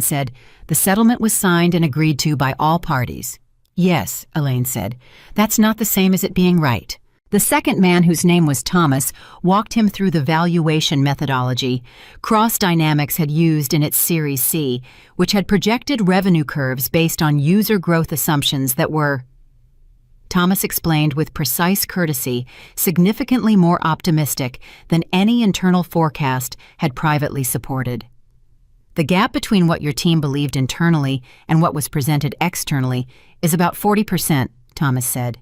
said. The settlement was signed and agreed to by all parties. Yes, Elaine said. That's not the same as it being right. The second man, whose name was Thomas, walked him through the valuation methodology Cross Dynamics had used in its Series C, which had projected revenue curves based on user growth assumptions that were, Thomas explained with precise courtesy, significantly more optimistic than any internal forecast had privately supported. The gap between what your team believed internally and what was presented externally is about 40%, Thomas said.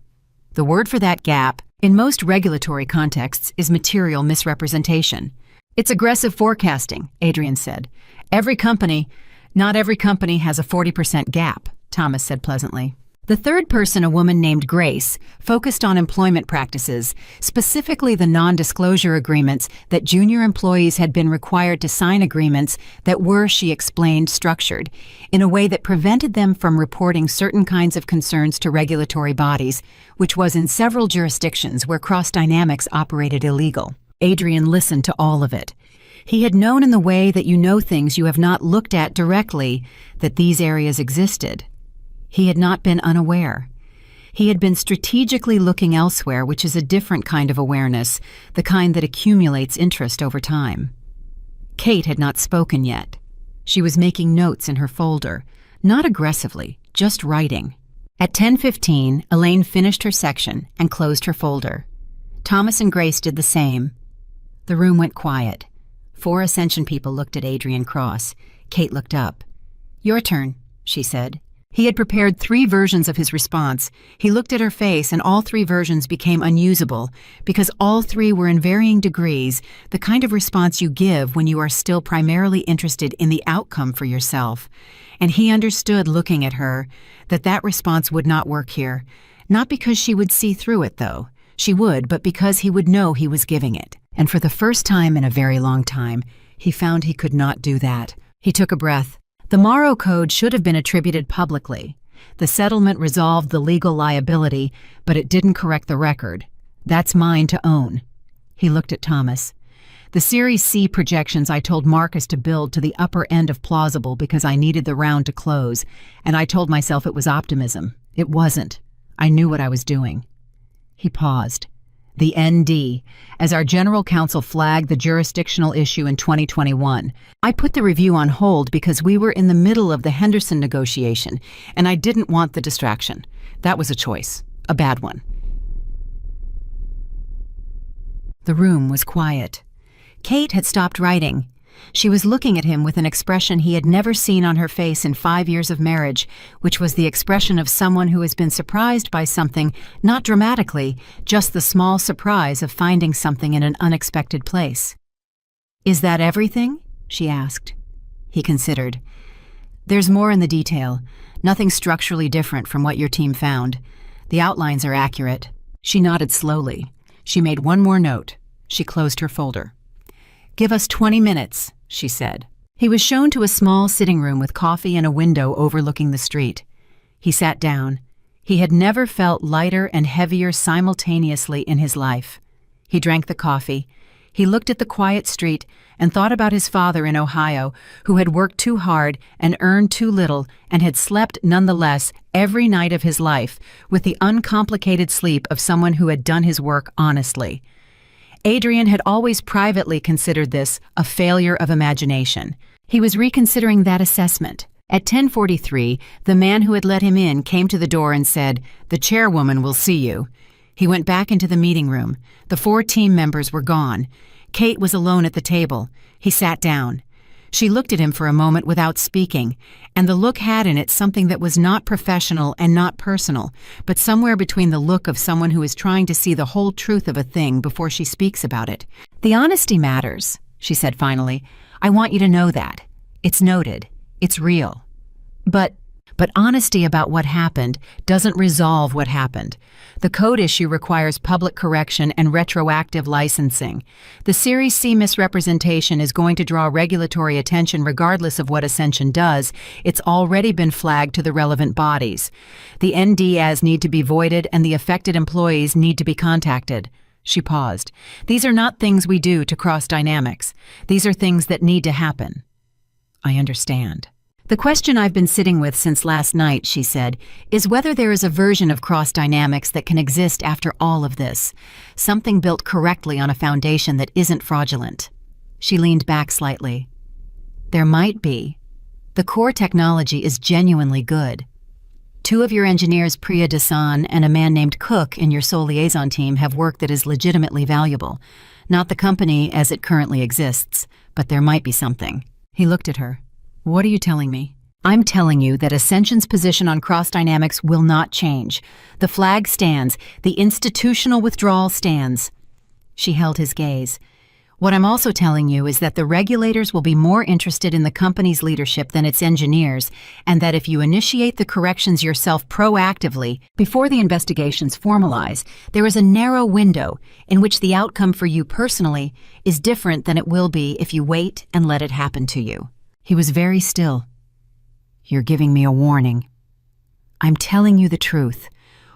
The word for that gap, in most regulatory contexts, is material misrepresentation. It's aggressive forecasting, Adrian said. Not every company has a 40% gap, Thomas said pleasantly. The third person, a woman named Grace, focused on employment practices, specifically the non-disclosure agreements that junior employees had been required to sign agreements that were, she explained, structured in a way that prevented them from reporting certain kinds of concerns to regulatory bodies, which was in several jurisdictions where Cross Dynamics operated illegal. Adrian listened to all of it. He had known in the way that you know things you have not looked at directly that these areas existed. He had not been unaware. He had been strategically looking elsewhere, which is a different kind of awareness, the kind that accumulates interest over time. Kate had not spoken yet. She was making notes in her folder, not aggressively, just writing. At 10:15, Elaine finished her section and closed her folder. Thomas and Grace did the same. The room went quiet. 4 Ascension people looked at Adrian Cross. Kate looked up. "Your turn," she said. He had prepared 3 versions of his response. He looked at her face, and all 3 versions became unusable because all 3 were in varying degrees the kind of response you give when you are still primarily interested in the outcome for yourself. And he understood, looking at her, that response would not work here. Not because she would see through it, though. She would, but because he would know he was giving it. And for the first time in a very long time, he found he could not do that. He took a breath. The Morrow Code should have been attributed publicly. The settlement resolved the legal liability, but it didn't correct the record. That's mine to own. He looked at Thomas. The Series C projections I told Marcus to build to the upper end of plausible because I needed the round to close, and I told myself it was optimism. It wasn't. I knew what I was doing. He paused. The ND, as our general counsel flagged the jurisdictional issue in 2021. I put the review on hold because we were in the middle of the Henderson negotiation, and I didn't want the distraction. That was a choice, a bad one. The room was quiet. Kate had stopped writing. She was looking at him with an expression he had never seen on her face in 5 years of marriage, which was the expression of someone who has been surprised by something, not dramatically, just the small surprise of finding something in an unexpected place. "Is that everything?" she asked. He considered. "There's more in the detail. Nothing structurally different from what your team found. The outlines are accurate." She nodded slowly. She made one more note. She closed her folder. "Give us 20 minutes, she said. He was shown to a small sitting room with coffee and a window overlooking the street. He sat down. He had never felt lighter and heavier simultaneously in his life. He drank the coffee. He looked at the quiet street and thought about his father in Ohio, who had worked too hard and earned too little and had slept nonetheless every night of his life with the uncomplicated sleep of someone who had done his work honestly. Adrian had always privately considered this a failure of imagination. He was reconsidering that assessment. At 10:43, the man who had let him in came to the door and said, "The chairwoman will see you." He went back into the meeting room. The 4 team members were gone. Kate was alone at the table. He sat down. She looked at him for a moment without speaking, and the look had in it something that was not professional and not personal, but somewhere between the look of someone who is trying to see the whole truth of a thing before she speaks about it. "The honesty matters," she said finally. "I want you to know that. It's noted. It's real. But honesty about what happened doesn't resolve what happened. The code issue requires public correction and retroactive licensing. The Series C misrepresentation is going to draw regulatory attention regardless of what Ascension does. It's already been flagged to the relevant bodies. The NDAs need to be voided and the affected employees need to be contacted." She paused. "These are not things we do to cross dynamics. These are things that need to happen." "I understand." "The question I've been sitting with since last night," she said, "is whether there is a version of cross dynamics that can exist after all of this, something built correctly on a foundation that isn't fraudulent." She leaned back slightly. "There might be. The core technology is genuinely good. 2 of your engineers, Priya Dasan and a man named Cook, in your sole liaison team have work that is legitimately valuable. Not the company as it currently exists, but there might be something." He looked at her. "What are you telling me?" "I'm telling you that Ascension's position on cross dynamics will not change. The flag stands. The institutional withdrawal stands." She held his gaze. "What I'm also telling you is that the regulators will be more interested in the company's leadership than its engineers, and that if you initiate the corrections yourself proactively, before the investigations formalize, there is a narrow window in which the outcome for you personally is different than it will be if you wait and let it happen to you." He was very still. "You're giving me a warning." "I'm telling you the truth.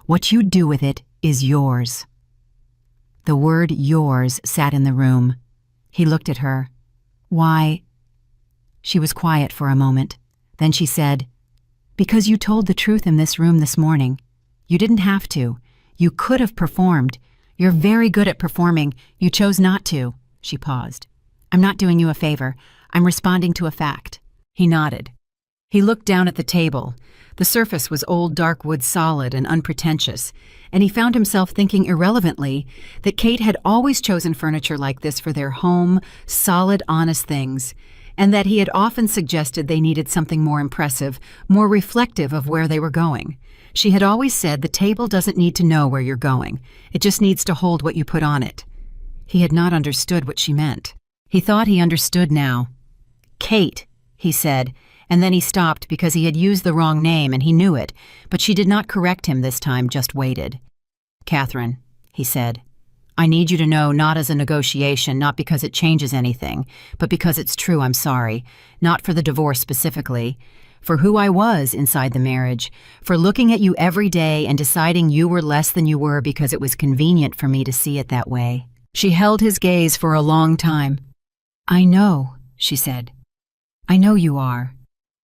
What you do with it is yours." The word yours sat in the room. He looked at her. "Why?" She was quiet for a moment. Then she said, "Because you told the truth in this room this morning. You didn't have to. You could have performed. You're very good at performing. You chose not to." She paused. "I'm not doing you a favor. I'm responding to a fact." He nodded. He looked down at the table. The surface was old dark wood, solid and unpretentious, and he found himself thinking irrelevantly that Kate had always chosen furniture like this for their home, solid, honest things, and that he had often suggested they needed something more impressive, more reflective of where they were going. She had always said the table doesn't need to know where you're going. It just needs to hold what you put on it. He had not understood what she meant. He thought he understood now. "Kate," he said, and then he stopped because he had used the wrong name and he knew it, but she did not correct him this time, just waited. "Catherine," he said, "I need you to know, not as a negotiation, not because it changes anything, but because it's true. I'm sorry. Not for the divorce specifically. For who I was inside the marriage, for looking at you every day and deciding you were less than you were because it was convenient for me to see it that way." She held his gaze for a long time. "I know," she said. "I know you are."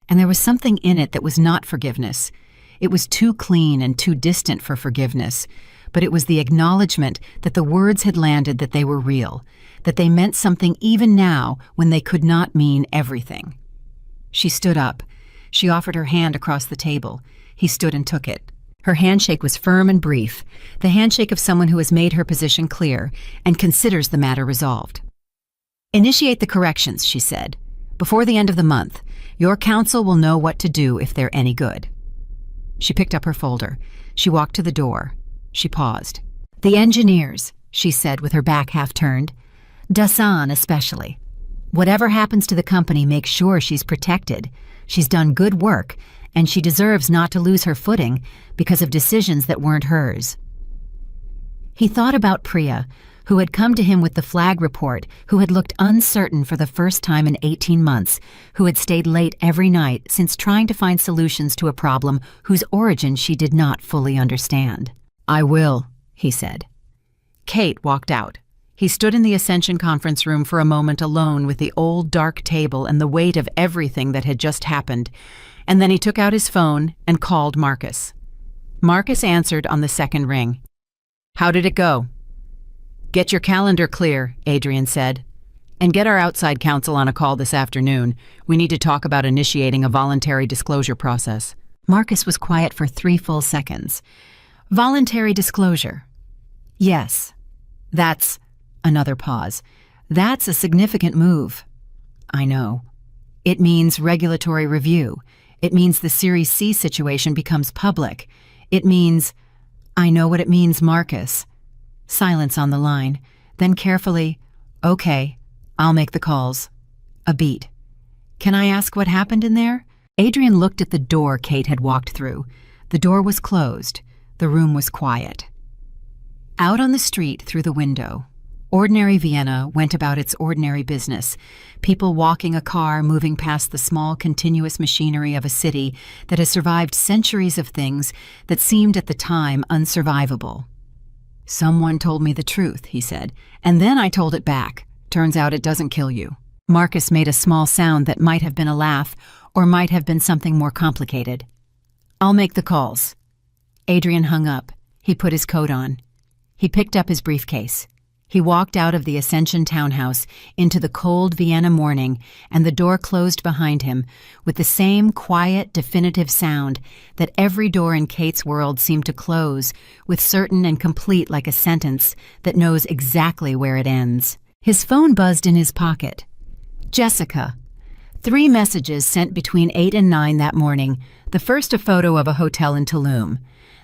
And there was something in it that was not forgiveness. It was too clean and too distant for forgiveness, but it was the acknowledgement that the words had landed, that they were real, that they meant something even now when they could not mean everything. She stood up. She offered her hand across the table. He stood and took it. Her handshake was firm and brief, the handshake of someone who has made her position clear and considers the matter resolved. "Initiate the corrections," she said. "Before the end of the month. Your counsel will know what to do if they're any good." She picked up her folder. She walked to the door. She paused. "The engineers," she said with her back half turned. "Dasan especially. Whatever happens to the company, make sure she's protected. She's done good work, and she deserves not to lose her footing because of decisions that weren't hers." He thought about Priya, who had come to him with the flag report, who had looked uncertain for the first time in 18 months, who had stayed late every night since trying to find solutions to a problem whose origin she did not fully understand. "I will," he said. Kate walked out. He stood in the Ascension conference room for a moment alone with the old dark table and the weight of everything that had just happened, and then he took out his phone and called Marcus. Marcus answered on the second ring. "How did it go?" "Get your calendar clear," Adrian said. "And get our outside counsel on a call this afternoon. We need to talk about initiating a voluntary disclosure process." Marcus was quiet for 3 full seconds. "Voluntary disclosure. Yes. That's..." Another pause. "That's a significant move." "I know." It means regulatory review. It means the Series C situation becomes public. It means, I know what it means, Marcus. Silence on the line. Then carefully, okay, I'll make the calls. A beat. Can I ask what happened in there? Adrian looked at the door Kate had walked through. The door was closed. The room was quiet. Out on the street through the window, ordinary Vienna went about its ordinary business, people walking a car moving past the small continuous machinery of a city that has survived centuries of things that seemed at the time unsurvivable. Someone told me the truth, he said, and then I told it back. Turns out it doesn't kill you. Marcus made a small sound that might have been a laugh or might have been something more complicated. I'll make the calls. Adrian hung up. He put his coat on. He picked up his briefcase. He walked out of the Ascension townhouse into the cold Vienna morning, and the door closed behind him with the same quiet, definitive sound that every door in Kate's world seemed to close with certain and complete like a sentence that knows exactly where it ends. His phone buzzed in his pocket. Jessica. 3 messages sent between 8 and 9 that morning. The first, a photo of a hotel in Tulum.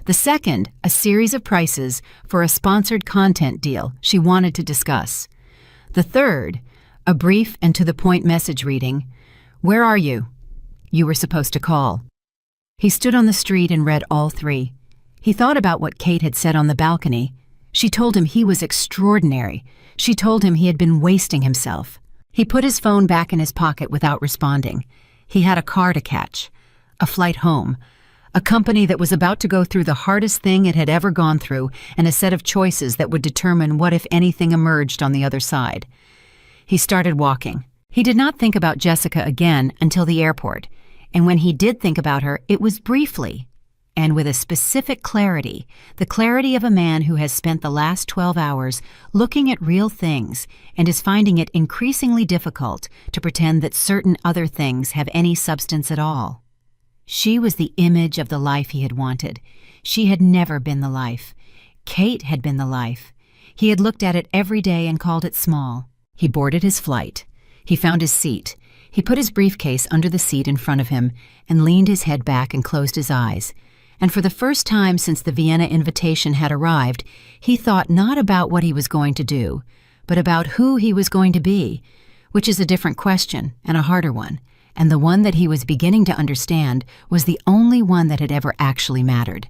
The second, a series of prices for a sponsored content deal she wanted to discuss. The third, a brief and to-the-point message reading, "Where are you? You were supposed to call." He stood on the street and read all 3. He thought about what Kate had said on the balcony. She told him he was extraordinary. She told him he had been wasting himself. He put his phone back in his pocket without responding. He had a car to catch, a flight home, a company that was about to go through the hardest thing it had ever gone through, and a set of choices that would determine what, if anything, emerged on the other side. He started walking. He did not think about Jessica again until the airport, and when he did think about her, it was briefly, and with a specific clarity, the clarity of a man who has spent the last 12 hours looking at real things and is finding it increasingly difficult to pretend that certain other things have any substance at all. She was the image of the life he had wanted. She had never been the life. Kate had been the life. He had looked at it every day and called it small. He boarded his flight. He found his seat. He put his briefcase under the seat in front of him and leaned his head back and closed his eyes. And for the first time since the Vienna invitation had arrived, he thought not about what he was going to do, but about who he was going to be, which is a different question and a harder one. And the one that he was beginning to understand was the only one that had ever actually mattered.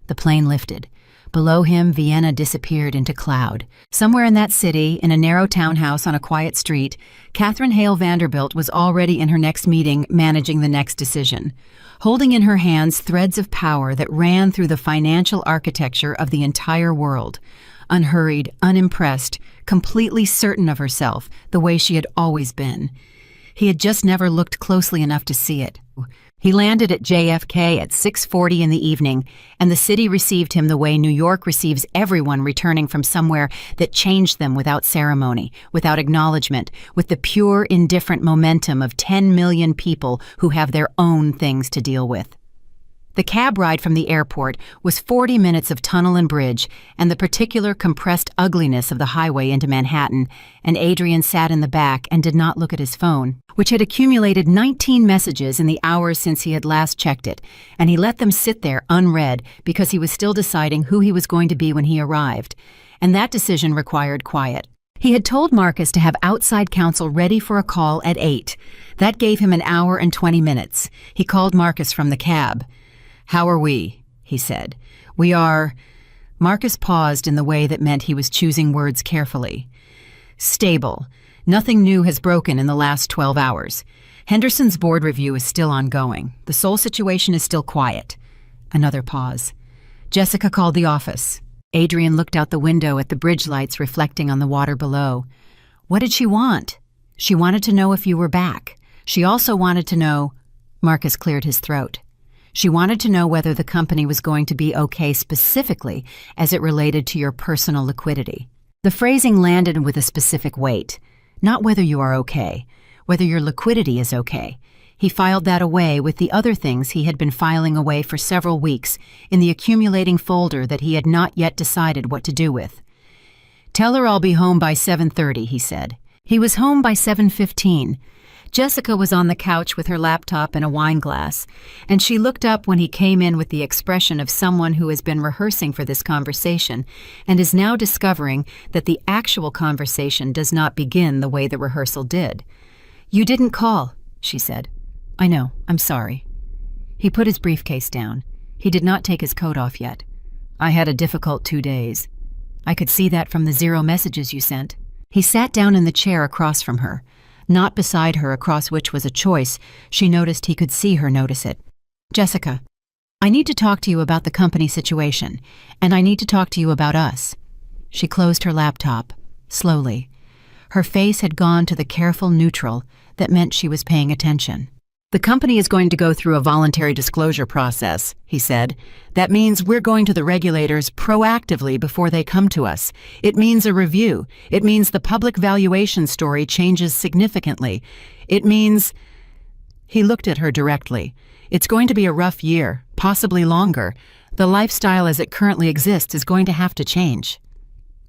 The plane lifted. Below him, Vienna disappeared into cloud. Somewhere in that city, in a narrow townhouse on a quiet street, Catherine Hale Vanderbilt was already in her next meeting managing the next decision, holding in her hands threads of power that ran through the financial architecture of the entire world. Unhurried, unimpressed, completely certain of herself, the way she had always been. He had just never looked closely enough to see it. He landed at JFK at 6:40 in the evening, and the city received him the way New York receives everyone returning from somewhere that changed them without ceremony, without acknowledgement, with the pure, indifferent momentum of 10 million people who have their own things to deal with. The cab ride from the airport was 40 minutes of tunnel and bridge and the particular compressed ugliness of the highway into Manhattan, and Adrian sat in the back and did not look at his phone, which had accumulated 19 messages in the hours since he had last checked it, and he let them sit there unread because he was still deciding who he was going to be when he arrived, and that decision required quiet. He had told Marcus to have outside counsel ready for a call at 8. That gave him an hour and 20 minutes. He called Marcus from the cab. "How are we?" he said. "We are—" Marcus paused in the way that meant he was choosing words carefully. "Stable. Nothing new has broken in the last 12 hours. Henderson's board review is still ongoing. The Seoul situation is still quiet." Another pause. Jessica called the office. Adrian looked out the window at the bridge lights reflecting on the water below. What did she want? She wanted to know if you were back. She also wanted to know— Marcus cleared his throat. She wanted to know whether the company was going to be okay specifically as it related to your personal liquidity. The phrasing landed with a specific weight. Not whether you are okay, whether your liquidity is okay. He filed that away with the other things he had been filing away for several weeks in the accumulating folder that he had not yet decided what to do with. "Tell her I'll be home by 7:30, he said. He was home by 7:15. Jessica was on the couch with her laptop and a wine glass, and she looked up when he came in with the expression of someone who has been rehearsing for this conversation and is now discovering that the actual conversation does not begin the way the rehearsal did. "You didn't call," she said. "I know, I'm sorry." He put his briefcase down. He did not take his coat off yet. "I had a difficult 2 days. I could see that from the 0 messages you sent." He sat down in the chair across from her. Not beside her, across which was a choice, she noticed he could see her notice it. "Jessica, I need to talk to you about the company situation, and I need to talk to you about us." She closed her laptop, slowly. Her face had gone to the careful neutral that meant she was paying attention. "The company is going to go through a voluntary disclosure process," he said. "That means we're going to the regulators proactively before they come to us. It means a review. It means the public valuation story changes significantly. It means—" He looked at her directly. "It's going to be a rough year, possibly longer. The lifestyle as it currently exists is going to have to change."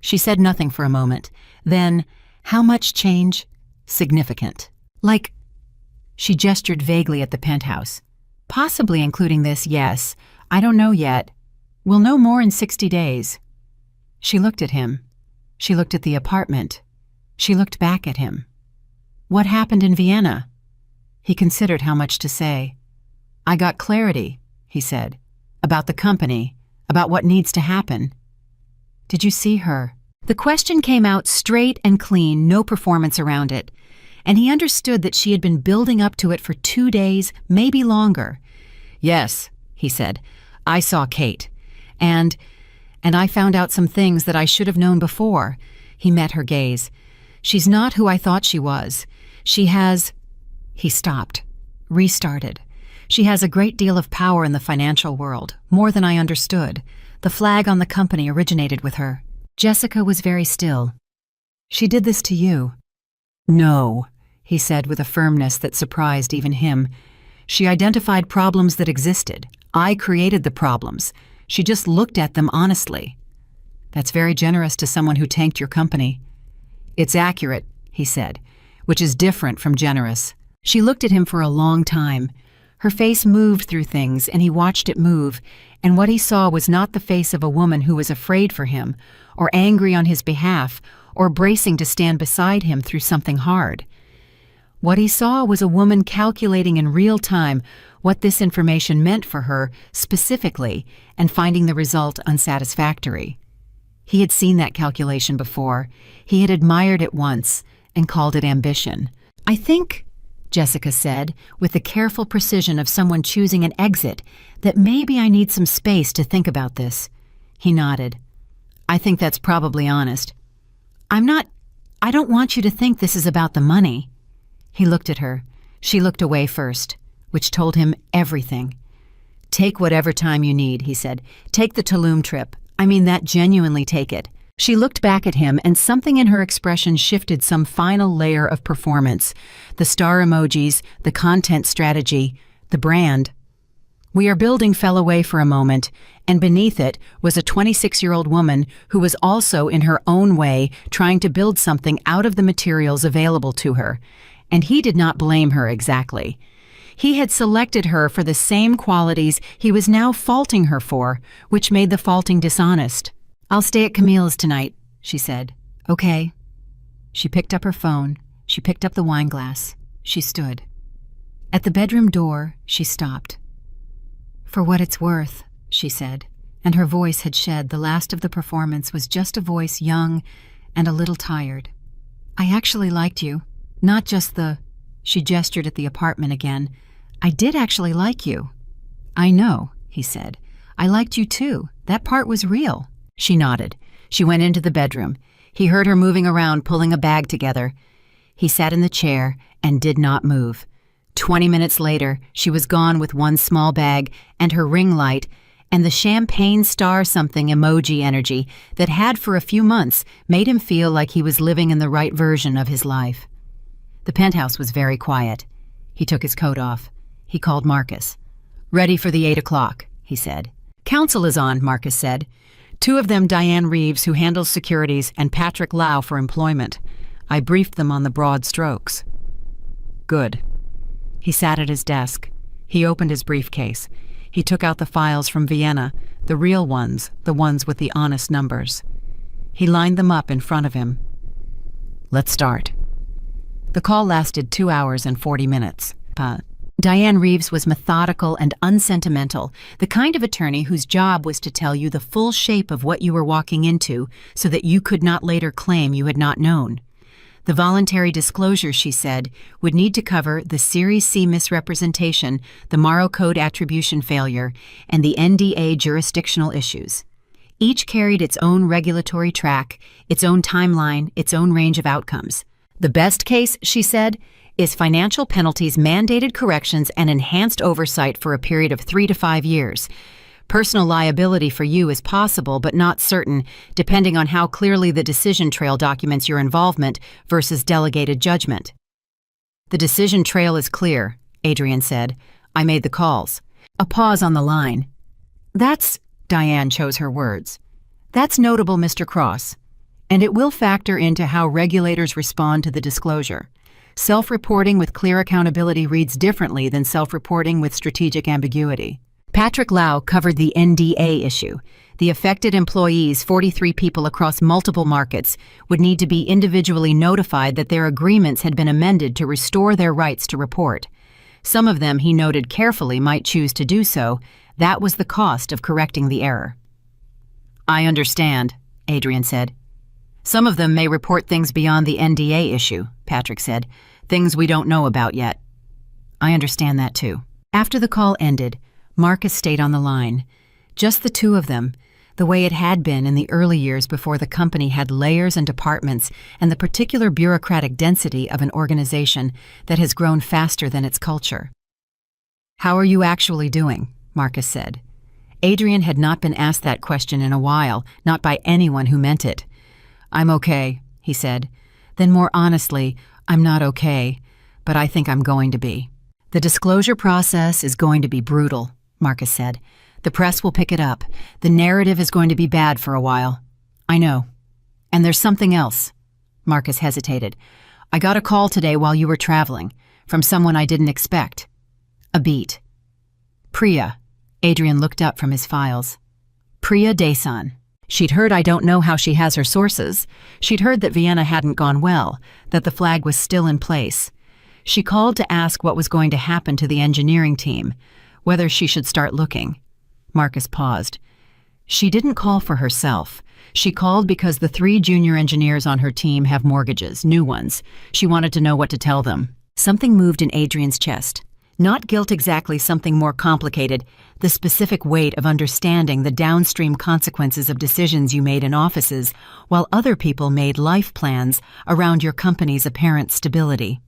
She said nothing for a moment. Then, "How much change?" "Significant." "Like—" She gestured vaguely at the penthouse. "Possibly including this, yes. I don't know yet. We'll know more in 60 days. She looked at him. She looked at the apartment. She looked back at him. "What happened in Vienna?" He considered how much to say. "I got clarity," he said, "about the company, about what needs to happen." "Did you see her?" The question came out straight and clean, no performance around it. And he understood that she had been building up to it for 2 days, maybe longer. "Yes," he said, "I saw Kate. And I found out some things that I should have known before." He met her gaze. "She's not who I thought she was. She has—" He stopped, restarted. "She has a great deal of power in the financial world, more than I understood. The flag on the company originated with her." Jessica was very still. "She did this to you?" "No," he said with a firmness that surprised even him. "She identified problems that existed. I created the problems. She just looked at them honestly." "That's very generous to someone who tanked your company." "It's accurate," he said, "which is different from generous." She looked at him for a long time. Her face moved through things, and he watched it move, and what he saw was not the face of a woman who was afraid for him, or angry on his behalf, or bracing to stand beside him through something hard. What he saw was a woman calculating in real time what this information meant for her specifically and finding the result unsatisfactory. He had seen that calculation before. He had admired it once and called it ambition. "I think," Jessica said, with the careful precision of someone choosing an exit, "that maybe I need some space to think about this." He nodded. "I think that's probably honest. I don't want you to think this is about the money." He looked at her. She looked away first, which told him everything. "Take whatever time you need," he said. "Take the Tulum trip. I mean that, genuinely take it." She looked back at him, and something in her expression shifted some final layer of performance. The star emojis, the content strategy, the brand. "We are building fell away for a moment, and beneath it was a 26-year-old woman who was also in her own way trying to build something out of the materials available to her. And he did not blame her exactly. He had selected her for the same qualities he was now faulting her for, which made the faulting dishonest. "I'll stay at Camille's tonight," she said. "Okay." She picked up her phone. She picked up the wine glass. She stood. At the bedroom door, she stopped. "For what it's worth," she said, and her voice had shed. The last of the performance was just a voice young and a little tired. "I actually liked you. Not just the—" She gestured at the apartment again. "I did actually like you." "I know," he said. "I liked you too. That part was real." She nodded. She went into the bedroom. He heard her moving around, pulling a bag together. He sat in the chair and did not move. 20 minutes later, she was gone with one small bag and her ring light and the champagne star something emoji energy that had for a few months made him feel like he was living in the right version of his life. The penthouse was very quiet. He took his coat off. He called Marcus. "Ready for the 8 o'clock, he said. "Council is on," Marcus said. "Two of them Diane Reeves, who handles securities, and Patrick Lau for employment. I briefed them on the broad strokes." Good. He sat at his desk. He opened his briefcase. He took out the files from Vienna, the real ones, the ones with the honest numbers. He lined them up in front of him. Let's start. The call lasted 2 hours and 40 minutes. Diane Reeves was methodical and unsentimental, the kind of attorney whose job was to tell you the full shape of what you were walking into so that you could not later claim you had not known. The voluntary disclosure, she said, would need to cover the Series C misrepresentation, the Morrow Code attribution failure, and the NDA jurisdictional issues. Each carried its own regulatory track, its own timeline, its own range of outcomes. The best case, she said, is financial penalties, mandated corrections, and enhanced oversight for a period of 3 to 5 years. Personal liability for you is possible but not certain, depending on how clearly the decision trail documents your involvement versus delegated judgment. The decision trail is clear, Adrian said. I made the calls. A pause on the line. That's, Diane chose her words. That's notable, Mr. Cross. And it will factor into how regulators respond to the disclosure. Self-reporting with clear accountability reads differently than self-reporting with strategic ambiguity. Patrick Lau covered the NDA issue. The affected employees, 43 people across multiple markets, would need to be individually notified that their agreements had been amended to restore their rights to report. Some of them, he noted carefully, might choose to do so. That was the cost of correcting the error. I understand, Adrian said. Some of them may report things beyond the NDA issue, Patrick said. Things we don't know about yet. I understand that too. After the call ended, Marcus stayed on the line. Just the two of them, the way it had been in the early years before the company had layers and departments and the particular bureaucratic density of an organization that has grown faster than its culture. How are you actually doing? Marcus said. Adrian had not been asked that question in a while, not by anyone who meant it. I'm okay, he said. Then more honestly, I'm not okay, but I think I'm going to be. The disclosure process is going to be brutal, Marcus said. The press will pick it up. The narrative is going to be bad for a while. I know. And there's something else. Marcus hesitated. I got a call today while you were traveling, from someone I didn't expect. A beat. Priya. Adrian looked up from his files. Priya Desan. She'd heard, I don't know how she has her sources. She'd heard that Vienna hadn't gone well, that the flag was still in place. She called to ask what was going to happen to the engineering team, whether she should start looking. Marcus paused. She didn't call for herself. She called because the 3 junior engineers on her team have mortgages, new ones. She wanted to know what to tell them. Something moved in Adrian's chest. Not guilt exactly, something more complicated, the specific weight of understanding the downstream consequences of decisions you made in offices while other people made life plans around your company's apparent stability.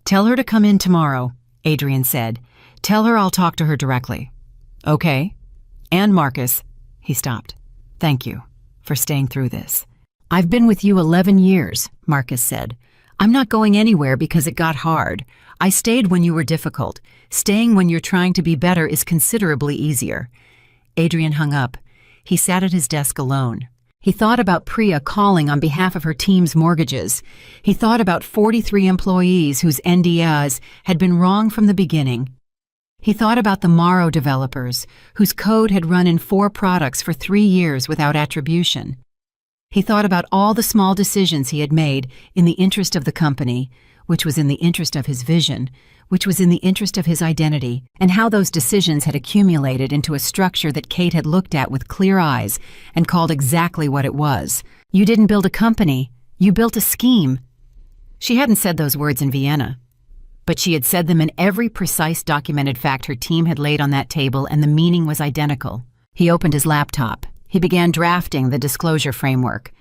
Tell her to come in tomorrow, Adrian said. Tell her I'll talk to her directly. Okay. And Marcus, he stopped. Thank you for staying through this. I've been with you 11 years, Marcus said. I'm not going anywhere because it got hard. I stayed when you were difficult. Staying when you're trying to be better is considerably easier. Adrian hung up. He sat at his desk alone. He thought about Priya calling on behalf of her team's mortgages. He thought about 43 employees whose NDAs had been wrong from the beginning. He thought about the Morrow developers, whose code had run in 4 products for 3 years without attribution. He thought about all the small decisions he had made in the interest of the company, which was in the interest of his vision, which was in the interest of his identity, and how those decisions had accumulated into a structure that Kate had looked at with clear eyes and called exactly what it was. You didn't build a company, you built a scheme. She hadn't said those words in Vienna, but she had said them in every precise documented fact her team had laid on that table, and the meaning was identical. He opened his laptop. He began drafting the disclosure framework.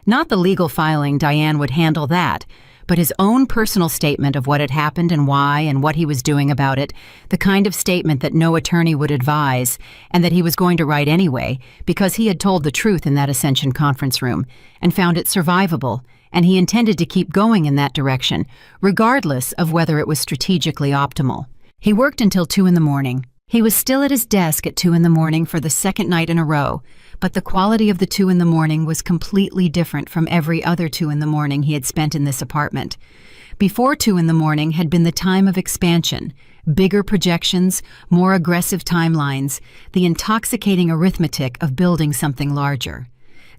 Not the legal filing, Diane would handle that, but his own personal statement of what had happened and why and what he was doing about it, the kind of statement that no attorney would advise and that he was going to write anyway because he had told the truth in that Ascension conference room and found it survivable, and he intended to keep going in that direction, regardless of whether it was strategically optimal. He worked until 2 in the morning. He was still at his desk at 2 in the morning for the second night in a row, but the quality of the 2 in the morning was completely different from every other 2 in the morning he had spent in this apartment. Before 2 in the morning had been the time of expansion, bigger projections, more aggressive timelines, the intoxicating arithmetic of building something larger.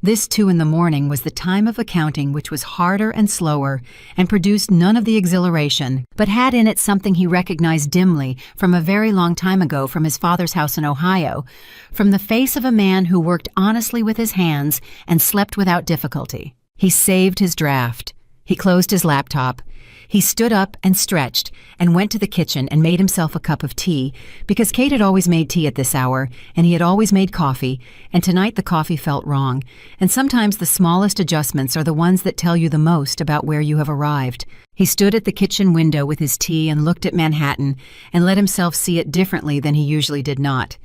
This 2 in the morning was the time of accounting which was harder and slower and produced none of the exhilaration, but had in it something he recognized dimly from a very long time ago from his father's house in Ohio, from the face of a man who worked honestly with his hands and slept without difficulty. He saved his draft. He closed his laptop. He stood up and stretched and went to the kitchen and made himself a cup of tea because Kate had always made tea at this hour and he had always made coffee, and tonight the coffee felt wrong, and sometimes the smallest adjustments are the ones that tell you the most about where you have arrived. He stood at the kitchen window with his tea and looked at Manhattan and let himself see it differently than he usually did not.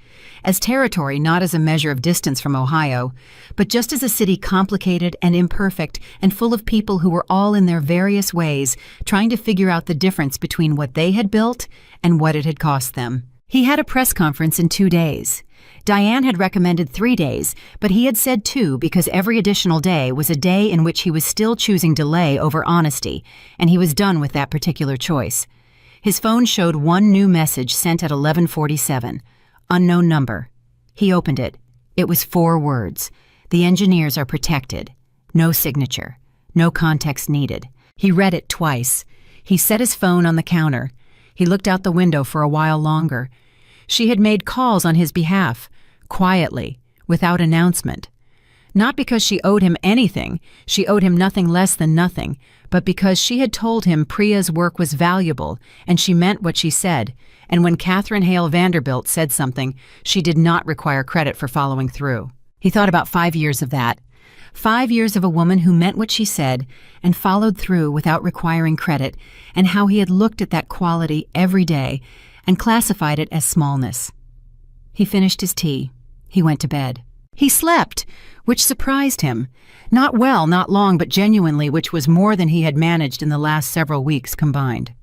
As territory, not as a measure of distance from Ohio, but just as a city complicated and imperfect and full of people who were all in their various ways trying to figure out the difference between what they had built and what it had cost them. He had a press conference in 2 days. Diane had recommended 3 days, but he had said 2 because every additional day was a day in which he was still choosing delay over honesty, and he was done with that particular choice. His phone showed one new message sent at 11:47. Unknown number. He opened it. It was 4 words. The engineers are protected. No signature. No context needed. He read it twice. He set his phone on the counter. He looked out the window for a while longer. She had made calls on his behalf, quietly, without announcement. Not because she owed him anything, she owed him nothing less than nothing, but because she had told him Priya's work was valuable, and she meant what she said, and when Catherine Hale Vanderbilt said something, she did not require credit for following through. He thought about 5 years of that. 5 years of a woman who meant what she said and followed through without requiring credit, and how he had looked at that quality every day and classified it as smallness. He finished his tea. He went to bed. He slept, which surprised him. Not well, not long, but genuinely, which was more than he had managed in the last several weeks combined.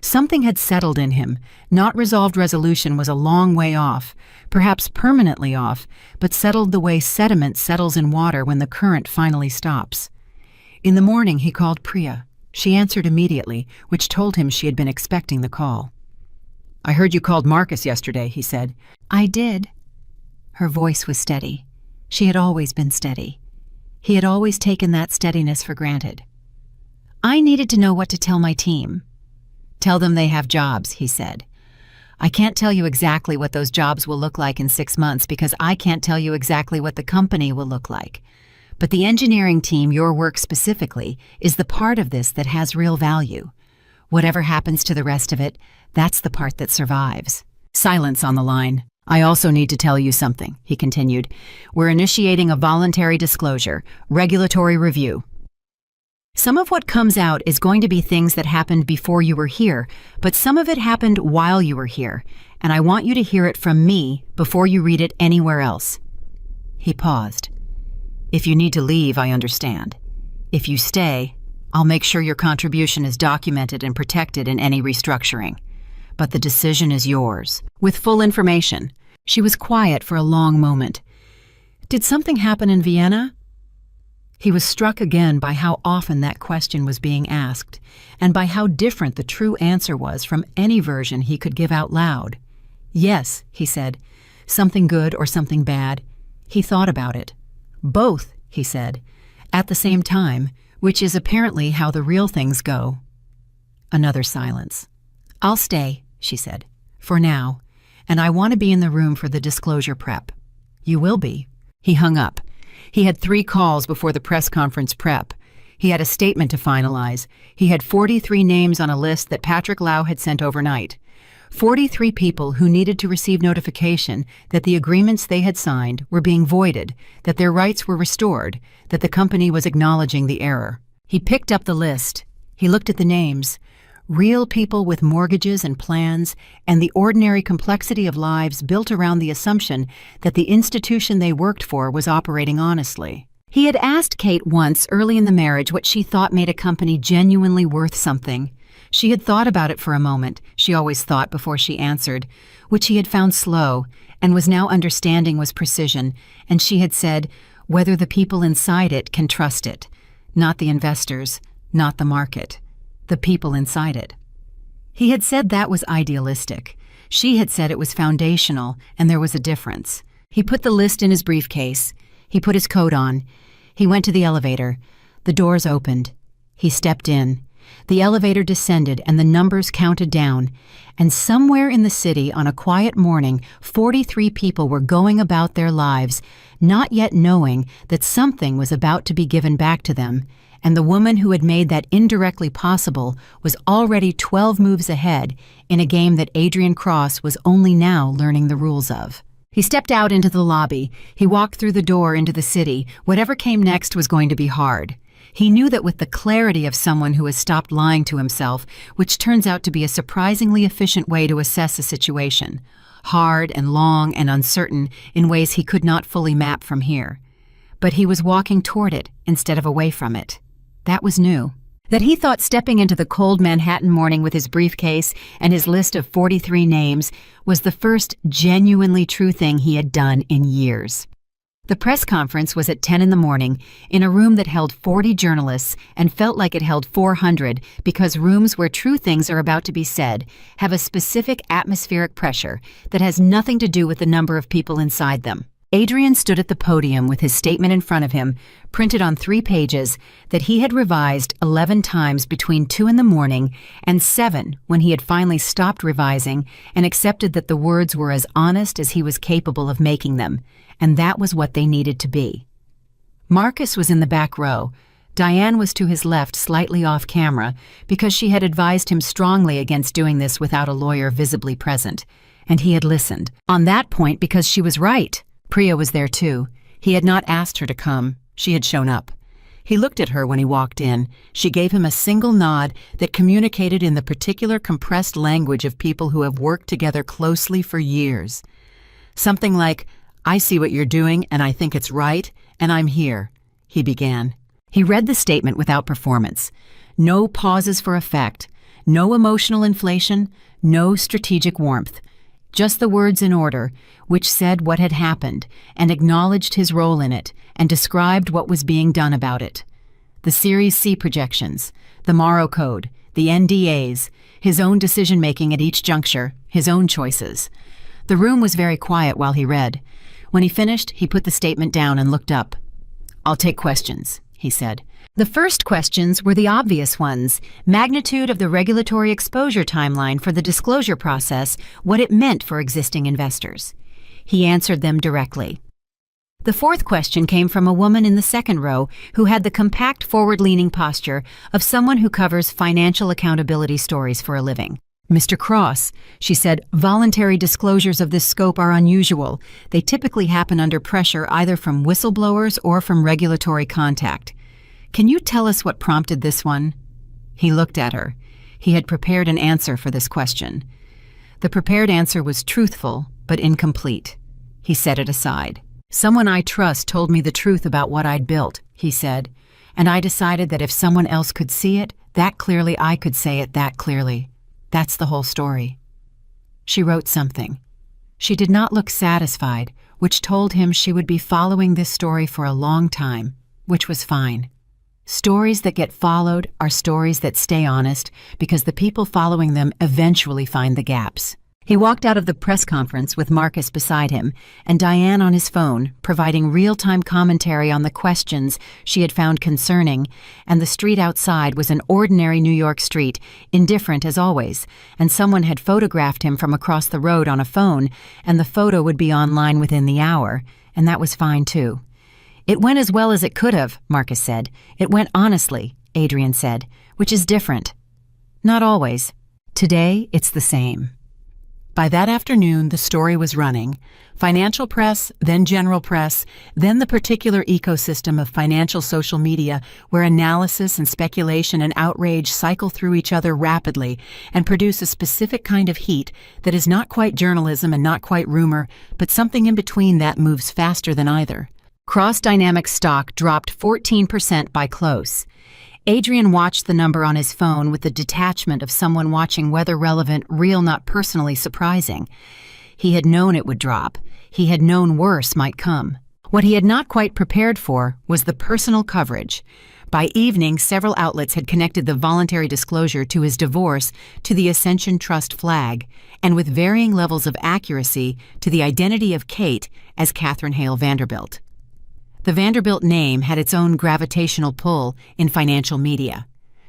Something had settled in him. Not resolved resolution was a long way off, perhaps permanently off, but settled the way sediment settles in water when the current finally stops. In the morning he called Priya. She answered immediately, which told him she had been expecting the call. "I heard you called Marcus yesterday," he said. "I did." Her voice was steady. She had always been steady. He had always taken that steadiness for granted. "I needed to know what to tell my team." "Tell them they have jobs," he said. "I can't tell you exactly what those jobs will look like in 6 months because I can't tell you exactly what the company will look like. But the engineering team, your work specifically, is the part of this that has real value. Whatever happens to the rest of it, that's the part that survives." Silence on the line. "I also need to tell you something," he continued. "We're initiating a voluntary disclosure, regulatory review. Some of what comes out is going to be things that happened before you were here, but some of it happened while you were here, and I want you to hear it from me before you read it anywhere else." He paused. "If you need to leave, I understand. If you stay, I'll make sure your contribution is documented and protected in any restructuring. But the decision is yours, with full information." She was quiet for a long moment. "Did something happen in Vienna?" He was struck again by how often that question was being asked, and by how different the true answer was from any version he could give out loud. "Yes," he said. "Something good or something bad." He thought about it. "Both," he said, at the same time, which is apparently how the real things go. Another silence. "I'll stay," she said, "for now, and I want to be in the room for the disclosure prep." "You will be." He hung up. He had 3 calls before the press conference prep. He had a statement to finalize. He had 43 names on a list that Patrick Lau had sent overnight. 43 people who needed to receive notification that the agreements they had signed were being voided, that their rights were restored, that the company was acknowledging the error. He picked up the list. He looked at the names. Real people with mortgages and plans, and the ordinary complexity of lives built around the assumption that the institution they worked for was operating honestly. He had asked Kate once early in the marriage what she thought made a company genuinely worth something. She had thought about it for a moment, she always thought before she answered, which he had found slow, and was now understanding was precision, and she had said, whether the people inside it can trust it, not the investors, not the market. the people inside it. He had said that was idealistic. She had said it was foundational, and there was a difference. He put the list in his briefcase. He put his coat on. He went to the elevator. The doors opened. He stepped in. The elevator descended and the numbers counted down. And somewhere in the city on a quiet morning, 43 people were going about their lives, not yet knowing that something was about to be given back to them. And the woman who had made that indirectly possible was already 12 moves ahead in a game that Adrian Cross was only now learning the rules of. He stepped out into the lobby. He walked through the door into the city. Whatever came next was going to be hard. He knew that with the clarity of someone who has stopped lying to himself, which turns out to be a surprisingly efficient way to assess a situation, hard and long and uncertain in ways he could not fully map from here. But he was walking toward it instead of away from it. That was new. That he thought stepping into the cold Manhattan morning with his briefcase and his list of 43 names was the first genuinely true thing he had done in years. The press conference was at 10 in the morning in a room that held 40 journalists and felt like it held 400 because rooms where true things are about to be said have a specific atmospheric pressure that has nothing to do with the number of people inside them. Adrian stood at the podium with his statement in front of him, printed on 3 pages, that he had revised 11 times between 2 in the morning and 7 when he had finally stopped revising and accepted that the words were as honest as he was capable of making them, and that was what they needed to be. Marcus was in the back row. Diane was to his left, slightly off camera, because she had advised him strongly against doing this without a lawyer visibly present, and he had listened. On that point, because she was right. Priya was there too. He had not asked her to come. She had shown up. He looked at her when he walked in. She gave him a single nod that communicated in the particular compressed language of people who have worked together closely for years. Something like, "I see what you're doing and I think it's right, and I'm here," he began. He read the statement without performance. No pauses for effect, no emotional inflation, no strategic warmth. Just the words in order, which said what had happened and acknowledged his role in it and described what was being done about it. The Series C projections, the Morrow Code, the NDAs, his own decision-making at each juncture, his own choices. The room was very quiet while he read. When he finished, he put the statement down and looked up. "I'll take questions," he said. The first questions were the obvious ones: magnitude of the regulatory exposure timeline for the disclosure process, what it meant for existing investors. He answered them directly. The fourth question came from a woman in the second row who had the compact forward-leaning posture of someone who covers financial accountability stories for a living. "Mr. Cross," she said, "voluntary disclosures of this scope are unusual. They typically happen under pressure either from whistleblowers or from regulatory contact. Can you tell us what prompted this one?" He looked at her. He had prepared an answer for this question. The prepared answer was truthful, but incomplete. He set it aside. "Someone I trust told me the truth about what I'd built," he said, "and I decided that if someone else could see it that clearly, I could say it that clearly. That's the whole story." She wrote something. She did not look satisfied, which told him she would be following this story for a long time, which was fine. Stories that get followed are stories that stay honest because the people following them eventually find the gaps. He walked out of the press conference with Marcus beside him and Diane on his phone, providing real-time commentary on the questions she had found concerning, and the street outside was an ordinary New York street, indifferent as always, and someone had photographed him from across the road on a phone, and the photo would be online within the hour, and that was fine too. "It went as well as it could have," Marcus said. "It went honestly," Adrian said, "which is different." "Not always. Today, it's the same." By that afternoon, the story was running. Financial press, then general press, then the particular ecosystem of financial social media where analysis and speculation and outrage cycle through each other rapidly and produce a specific kind of heat that is not quite journalism and not quite rumor, but something in between that moves faster than either. Cross Dynamics stock dropped 14% by close. Adrian watched the number on his phone with the detachment of someone watching weather-relevant, real, not personally surprising. He had known it would drop. He had known worse might come. What he had not quite prepared for was the personal coverage. By evening, several outlets had connected the voluntary disclosure to his divorce to the Ascension Trust flag, and with varying levels of accuracy to the identity of Kate as Catherine Hale Vanderbilt. The Vanderbilt name had its own gravitational pull in financial media.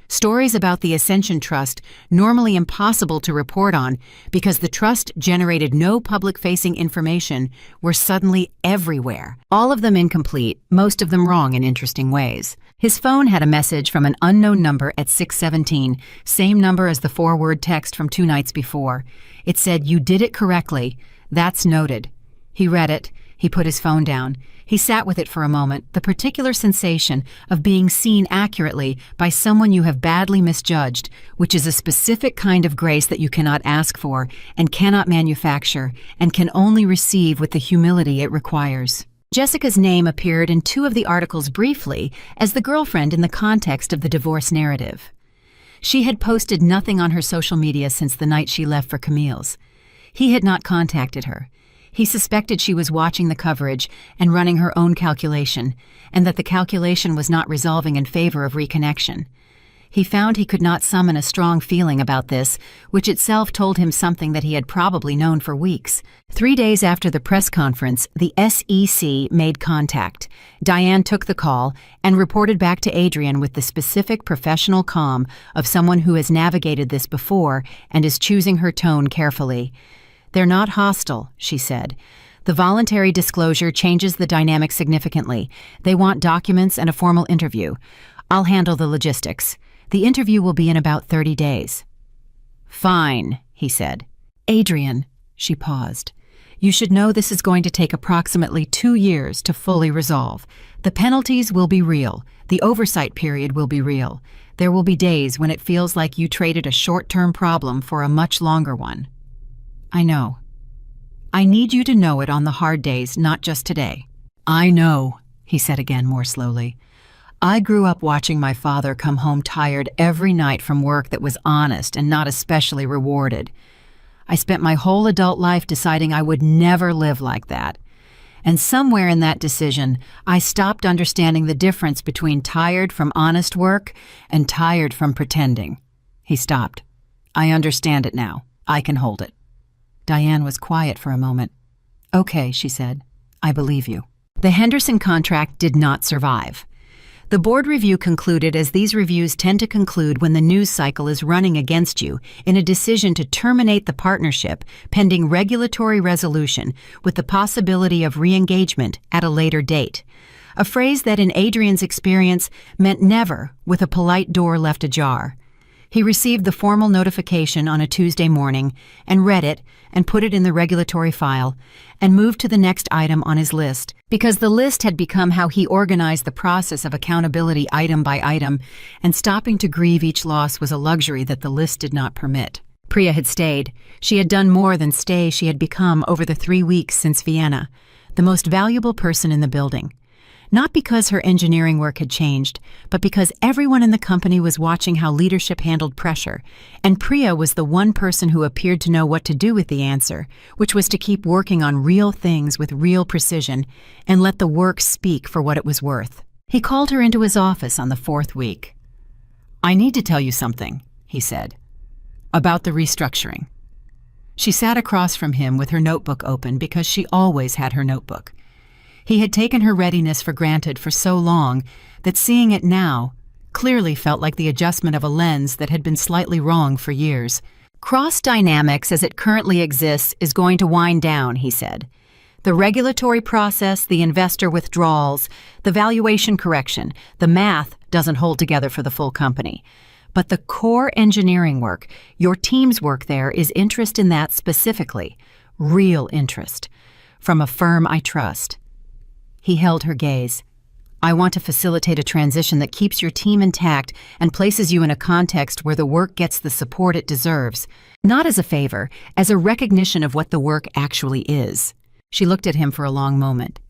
Stories about the Ascension Trust, normally impossible to report on because the trust generated no public-facing information, were suddenly everywhere. All of them incomplete, most of them wrong in interesting ways. His phone had a message from an unknown number at 6:17, same number as the forward text from 2 nights before. It said, "You did it correctly. That's noted." He read it. He put his phone down. He sat with it for a moment, the particular sensation of being seen accurately by someone you have badly misjudged, which is a specific kind of grace that you cannot ask for and cannot manufacture and can only receive with the humility it requires. Jessica's name appeared in 2 of the articles briefly as the girlfriend in the context of the divorce narrative. She had posted nothing on her social media since the night she left for Camille's. He had not contacted her. He suspected she was watching the coverage and running her own calculation, and that the calculation was not resolving in favor of reconnection. He found he could not summon a strong feeling about this, which itself told him something that he had probably known for weeks. 3 days after the press conference, the SEC made contact. Diane took the call and reported back to Adrian with the specific professional calm of someone who has navigated this before and is choosing her tone carefully. "They're not hostile," she said. "The voluntary disclosure changes the dynamic significantly. They want documents and a formal interview. I'll handle the logistics. The interview will be in about 30 days. "Fine," he said. "Adrian," she paused, "you should know this is going to take approximately 2 years to fully resolve. The penalties will be real. The oversight period will be real. There will be days when it feels like you traded a short-term problem for a much longer one." "I know. I need you to know it on the hard days, not just today." "I know," he said again more slowly. "I grew up watching my father come home tired every night from work that was honest and not especially rewarded. I spent my whole adult life deciding I would never live like that. And somewhere in that decision, I stopped understanding the difference between tired from honest work and tired from pretending." He stopped. "I understand it now. I can hold it." Diane was quiet for a moment. "Okay," she said. "I believe you." The Henderson contract did not survive. The board review concluded, as these reviews tend to conclude when the news cycle is running against you, in a decision to terminate the partnership pending regulatory resolution with the possibility of re-engagement at a later date, a phrase that in Adrian's experience meant never, with a polite door left ajar. He received the formal notification on a Tuesday morning and read it and put it in the regulatory file and moved to the next item on his list, because the list had become how he organized the process of accountability item by item, and stopping to grieve each loss was a luxury that the list did not permit. Priya had stayed. She had done more than stay. She had become, over the 3 weeks since Vienna, the most valuable person in the building. Not because her engineering work had changed, but because everyone in the company was watching how leadership handled pressure, and Priya was the one person who appeared to know what to do with the answer, which was to keep working on real things with real precision and let the work speak for what it was worth. He called her into his office on the 4th week. "I need to tell you something," he said, "about the restructuring." She sat across from him with her notebook open because she always had her notebook. He had taken her readiness for granted for so long that seeing it now clearly felt like the adjustment of a lens that had been slightly wrong for years. "Cross Dynamics as it currently exists is going to wind down," he said. "The regulatory process, the investor withdrawals, the valuation correction, the math doesn't hold together for the full company. But the core engineering work, your team's work there, is interest in that specifically, real interest, from a firm I trust." He held her gaze. "I want to facilitate a transition that keeps your team intact and places you in a context where the work gets the support it deserves, not as a favor, as a recognition of what the work actually is." She looked at him for a long moment.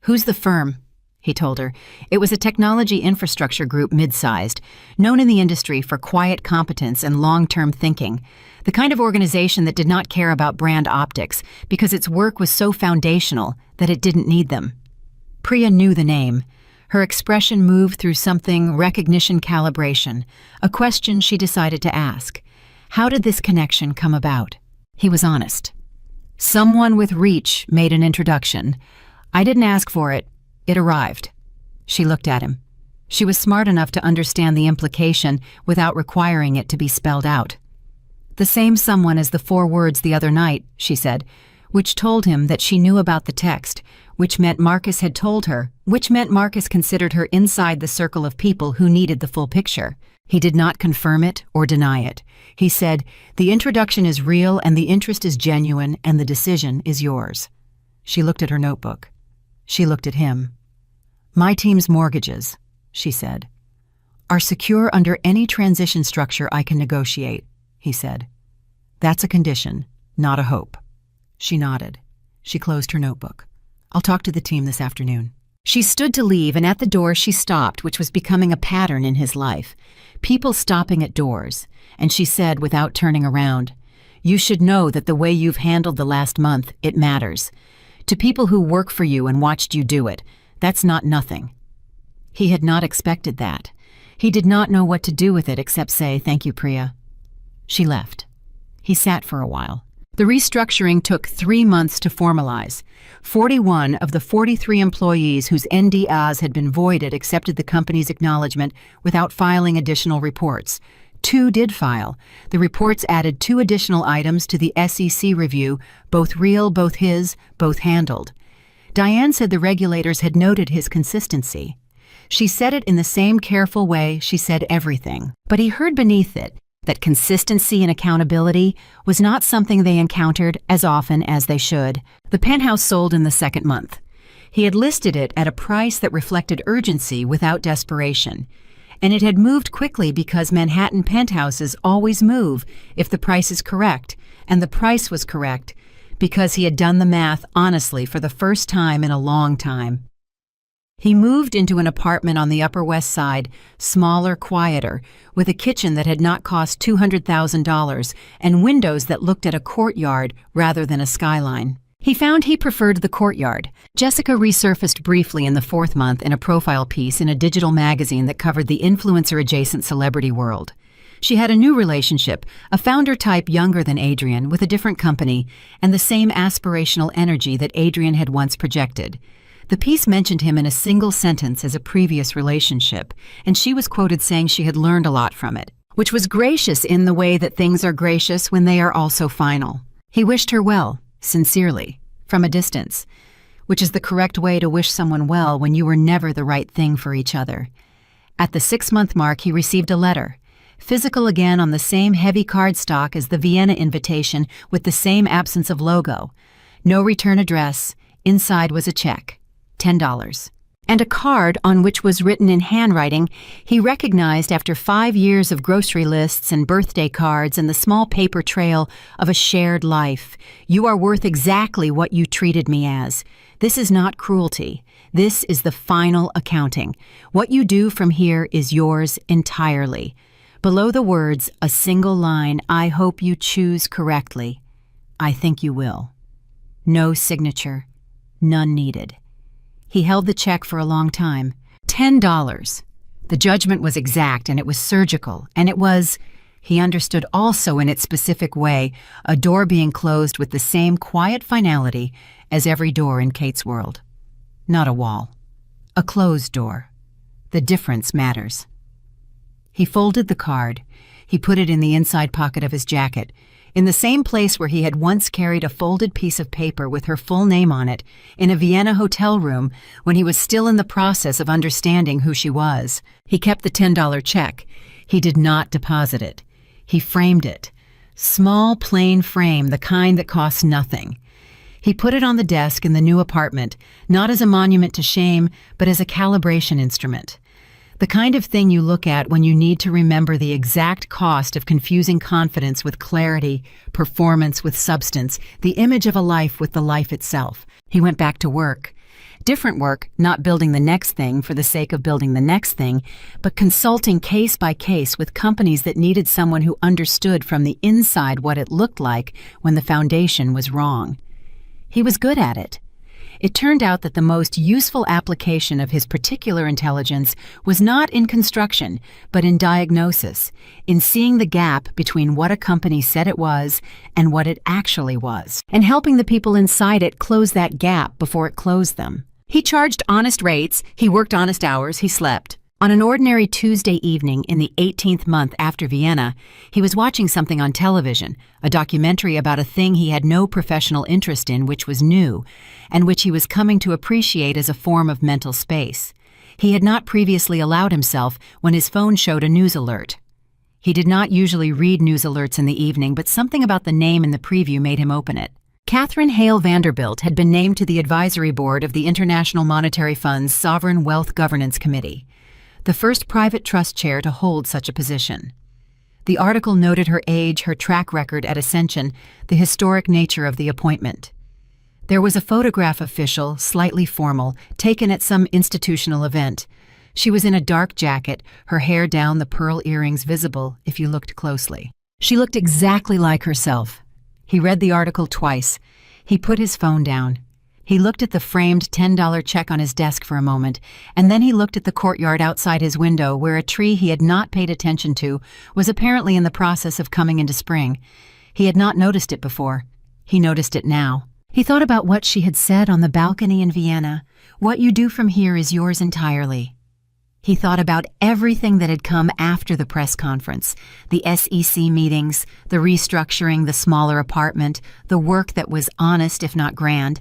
"Who's the firm?" he told her. It was a technology infrastructure group mid-sized, known in the industry for quiet competence and long-term thinking, the kind of organization that did not care about brand optics because its work was so foundational that it didn't need them. Priya knew the name. Her expression moved through something recognition calibration, a question she decided to ask. How did this connection come about? He was honest. Someone with reach made an introduction. I didn't ask for it. It arrived. She looked at him. She was smart enough to understand the implication without requiring it to be spelled out. The same someone as the 4 words the other night, she said, which told him that she knew about the text, which meant Marcus had told her, which meant Marcus considered her inside the circle of people who needed the full picture. He did not confirm it or deny it. He said, "The introduction is real and the interest is genuine and the decision is yours." She looked at her notebook. She looked at him. "My team's mortgages," she said, "are secure under any transition structure I can negotiate," he said. "That's a condition, not a hope." She nodded. She closed her notebook. "I'll talk to the team this afternoon." She stood to leave, and at the door she stopped, which was becoming a pattern in his life. People stopping at doors, and she said without turning around, "You should know that the way you've handled the last month, it matters. To people who work for you and watched you do it, that's not nothing." He had not expected that. He did not know what to do with it except say, "Thank you, Priya." She left. He sat for a while. The restructuring took 3 months to formalize. 41 of the 43 employees whose NDAs had been voided accepted the company's acknowledgement without filing additional reports. 2 did file. The reports added 2 additional items to the SEC review, both real, both his, both handled. Diane said the regulators had noted his consistency. She said it in the same careful way she said everything, but he heard beneath it that consistency and accountability was not something they encountered as often as they should. The penthouse sold in the 2nd month. He had listed it at a price that reflected urgency without desperation, and it had moved quickly because Manhattan penthouses always move if the price is correct, and the price was correct because he had done the math honestly for the first time in a long time. He moved into an apartment on the Upper West Side, smaller, quieter, with a kitchen that had not cost $200,000 and windows that looked at a courtyard rather than a skyline. He found he preferred the courtyard. Jessica resurfaced briefly in the 4th month in a profile piece in a digital magazine that covered the influencer-adjacent celebrity world. She had a new relationship, a founder type younger than Adrian, with a different company, and the same aspirational energy that Adrian had once projected. The piece mentioned him in a single sentence as a previous relationship, and she was quoted saying she had learned a lot from it, which was gracious in the way that things are gracious when they are also final. He wished her well, sincerely, from a distance, which is the correct way to wish someone well when you were never the right thing for each other. At the 6-month mark, he received a letter, physical again on the same heavy cardstock as the Vienna invitation with the same absence of logo. No return address. Inside was a check. $10. And a card on which was written in handwriting he recognized after 5 years of grocery lists and birthday cards and the small paper trail of a shared life. "You are worth exactly what you treated me as. This is not cruelty. This is the final accounting. What you do from here is yours entirely." Below the words, a single line, "I hope you choose correctly. I think you will." No signature. None needed. He held the check for a long time. $10. The judgment was exact, and it was surgical, and it was, he understood also in its specific way, a door being closed with the same quiet finality as every door in Kate's world. Not a wall. A closed door. The difference matters. He folded the card. He put it in the inside pocket of his jacket, in the same place where he had once carried a folded piece of paper with her full name on it in a Vienna hotel room when he was still in the process of understanding who she was. He kept the $10 check. He did not deposit it. He framed it. Small, plain frame, the kind that costs nothing. He put it on the desk in the new apartment, not as a monument to shame, but as a calibration instrument. The kind of thing you look at when you need to remember the exact cost of confusing confidence with clarity, performance with substance, the image of a life with the life itself. He went back to work. Different work, not building the next thing for the sake of building the next thing, but consulting case by case with companies that needed someone who understood from the inside what it looked like when the foundation was wrong. He was good at it. It turned out that the most useful application of his particular intelligence was not in construction, but in diagnosis, in seeing the gap between what a company said it was and what it actually was, and helping the people inside it close that gap before it closed them. He charged honest rates, he worked honest hours, he slept. On an ordinary Tuesday evening in the 18th month after Vienna, he was watching something on television, a documentary about a thing he had no professional interest in, which was new, and which he was coming to appreciate as a form of mental space. He had not previously allowed himself when his phone showed a news alert. He did not usually read news alerts in the evening, but something about the name in the preview made him open it. Catherine Hale Vanderbilt had been named to the advisory board of the International Monetary Fund's Sovereign Wealth Governance Committee, the first private trust chair to hold such a position. The article noted her age, her track record at Ascension, the historic nature of the appointment. There was a photograph official, slightly formal, taken at some institutional event. She was in a dark jacket, her hair down, the pearl earrings visible if you looked closely. She looked exactly like herself. He read the article twice. He put his phone down. He looked at the framed $10 check on his desk for a moment, and then he looked at the courtyard outside his window where a tree he had not paid attention to was apparently in the process of coming into spring. He had not noticed it before. He noticed it now. He thought about what she had said on the balcony in Vienna. What you do from here is yours entirely. He thought about everything that had come after the press conference, the SEC meetings, the restructuring, the smaller apartment, the work that was honest if not grand,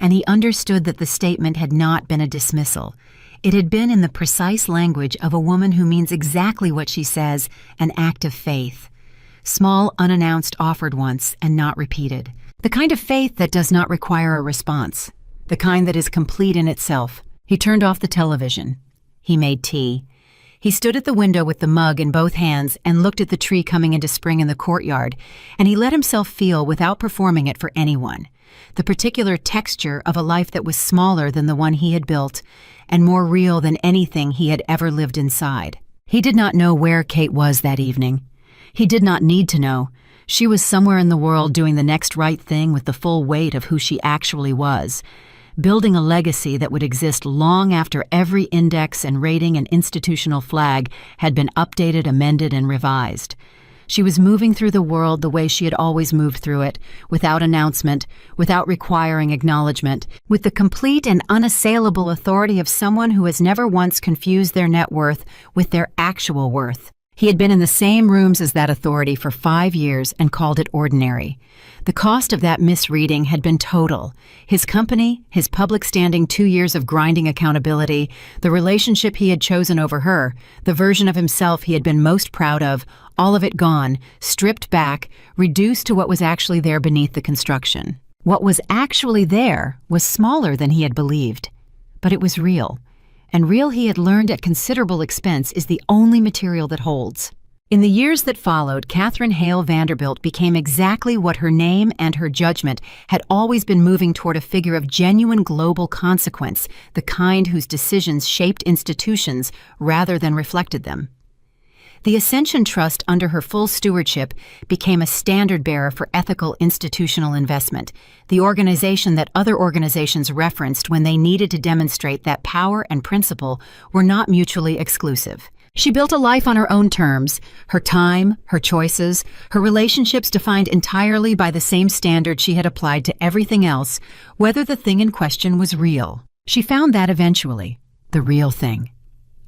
and he understood that the statement had not been a dismissal. It had been in the precise language of a woman who means exactly what she says, an act of faith. Small, unannounced, offered once, and not repeated. The kind of faith that does not require a response. The kind that is complete in itself. He turned off the television. He made tea. He stood at the window with the mug in both hands and looked at the tree coming into spring in the courtyard, and he let himself feel, without performing it for anyone, the particular texture of a life that was smaller than the one he had built and more real than anything he had ever lived inside. He did not know where Kate was that evening. He did not need to know. She was somewhere in the world doing the next right thing with the full weight of who she actually was, building a legacy that would exist long after every index and rating and institutional flag had been updated, amended, and revised. She was moving through the world the way she had always moved through it, without announcement, without requiring acknowledgement, with the complete and unassailable authority of someone who has never once confused their net worth with their actual worth. He had been in the same rooms as that authority for 5 years and called it ordinary. The cost of that misreading had been total. His company, his public standing, 2 years of grinding accountability, the relationship he had chosen over her, the version of himself he had been most proud of, all of it gone, stripped back, reduced to what was actually there beneath the construction. What was actually there was smaller than he had believed, but it was real. And real, he had learned at considerable expense, is the only material that holds. In the years that followed, Catherine Hale Vanderbilt became exactly what her name and her judgment had always been, moving toward a figure of genuine global consequence, the kind whose decisions shaped institutions rather than reflected them. The Ascension Trust, under her full stewardship, became a standard-bearer for ethical institutional investment, the organization that other organizations referenced when they needed to demonstrate that power and principle were not mutually exclusive. She built a life on her own terms, her time, her choices, her relationships defined entirely by the same standard she had applied to everything else, whether the thing in question was real. She found that eventually, the real thing.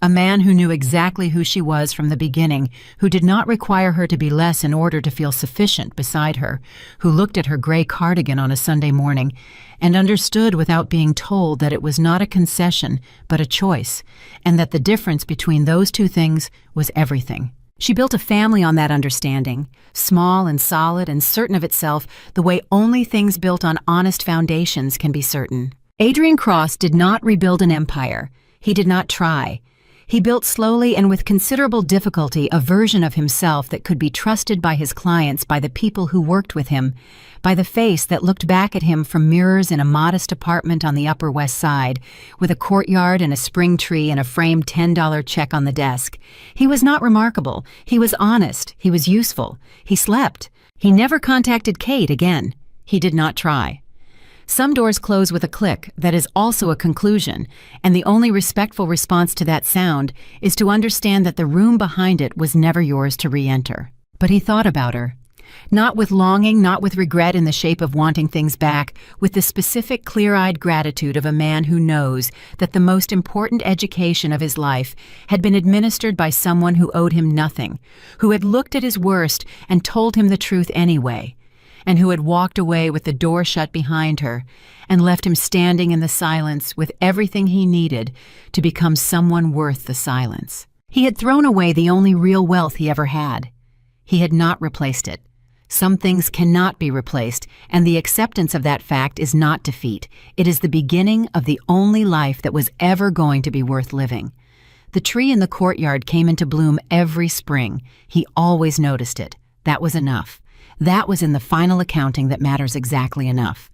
A man who knew exactly who she was from the beginning, who did not require her to be less in order to feel sufficient beside her, who looked at her gray cardigan on a Sunday morning and understood without being told that it was not a concession but a choice, and that the difference between those two things was everything. She built a family on that understanding, small and solid and certain of itself, the way only things built on honest foundations can be certain. Adrian Cross did not rebuild an empire. He did not try. He built slowly and with considerable difficulty a version of himself that could be trusted by his clients, by the people who worked with him, by the face that looked back at him from mirrors in a modest apartment on the Upper West Side, with a courtyard and a spring tree and a framed $10 check on the desk. He was not remarkable. He was honest. He was useful. He slept. He never contacted Kate again. He did not try. Some doors close with a click that is also a conclusion, and the only respectful response to that sound is to understand that the room behind it was never yours to re-enter. But he thought about her. Not with longing, not with regret in the shape of wanting things back, with the specific clear-eyed gratitude of a man who knows that the most important education of his life had been administered by someone who owed him nothing, who had looked at his worst and told him the truth anyway, and who had walked away with the door shut behind her and left him standing in the silence with everything he needed to become someone worth the silence. He had thrown away the only real wealth he ever had. He had not replaced it. Some things cannot be replaced, and the acceptance of that fact is not defeat. It is the beginning of the only life that was ever going to be worth living. The tree in the courtyard came into bloom every spring. He always noticed it. That was enough. That was in the final accounting that matters exactly enough.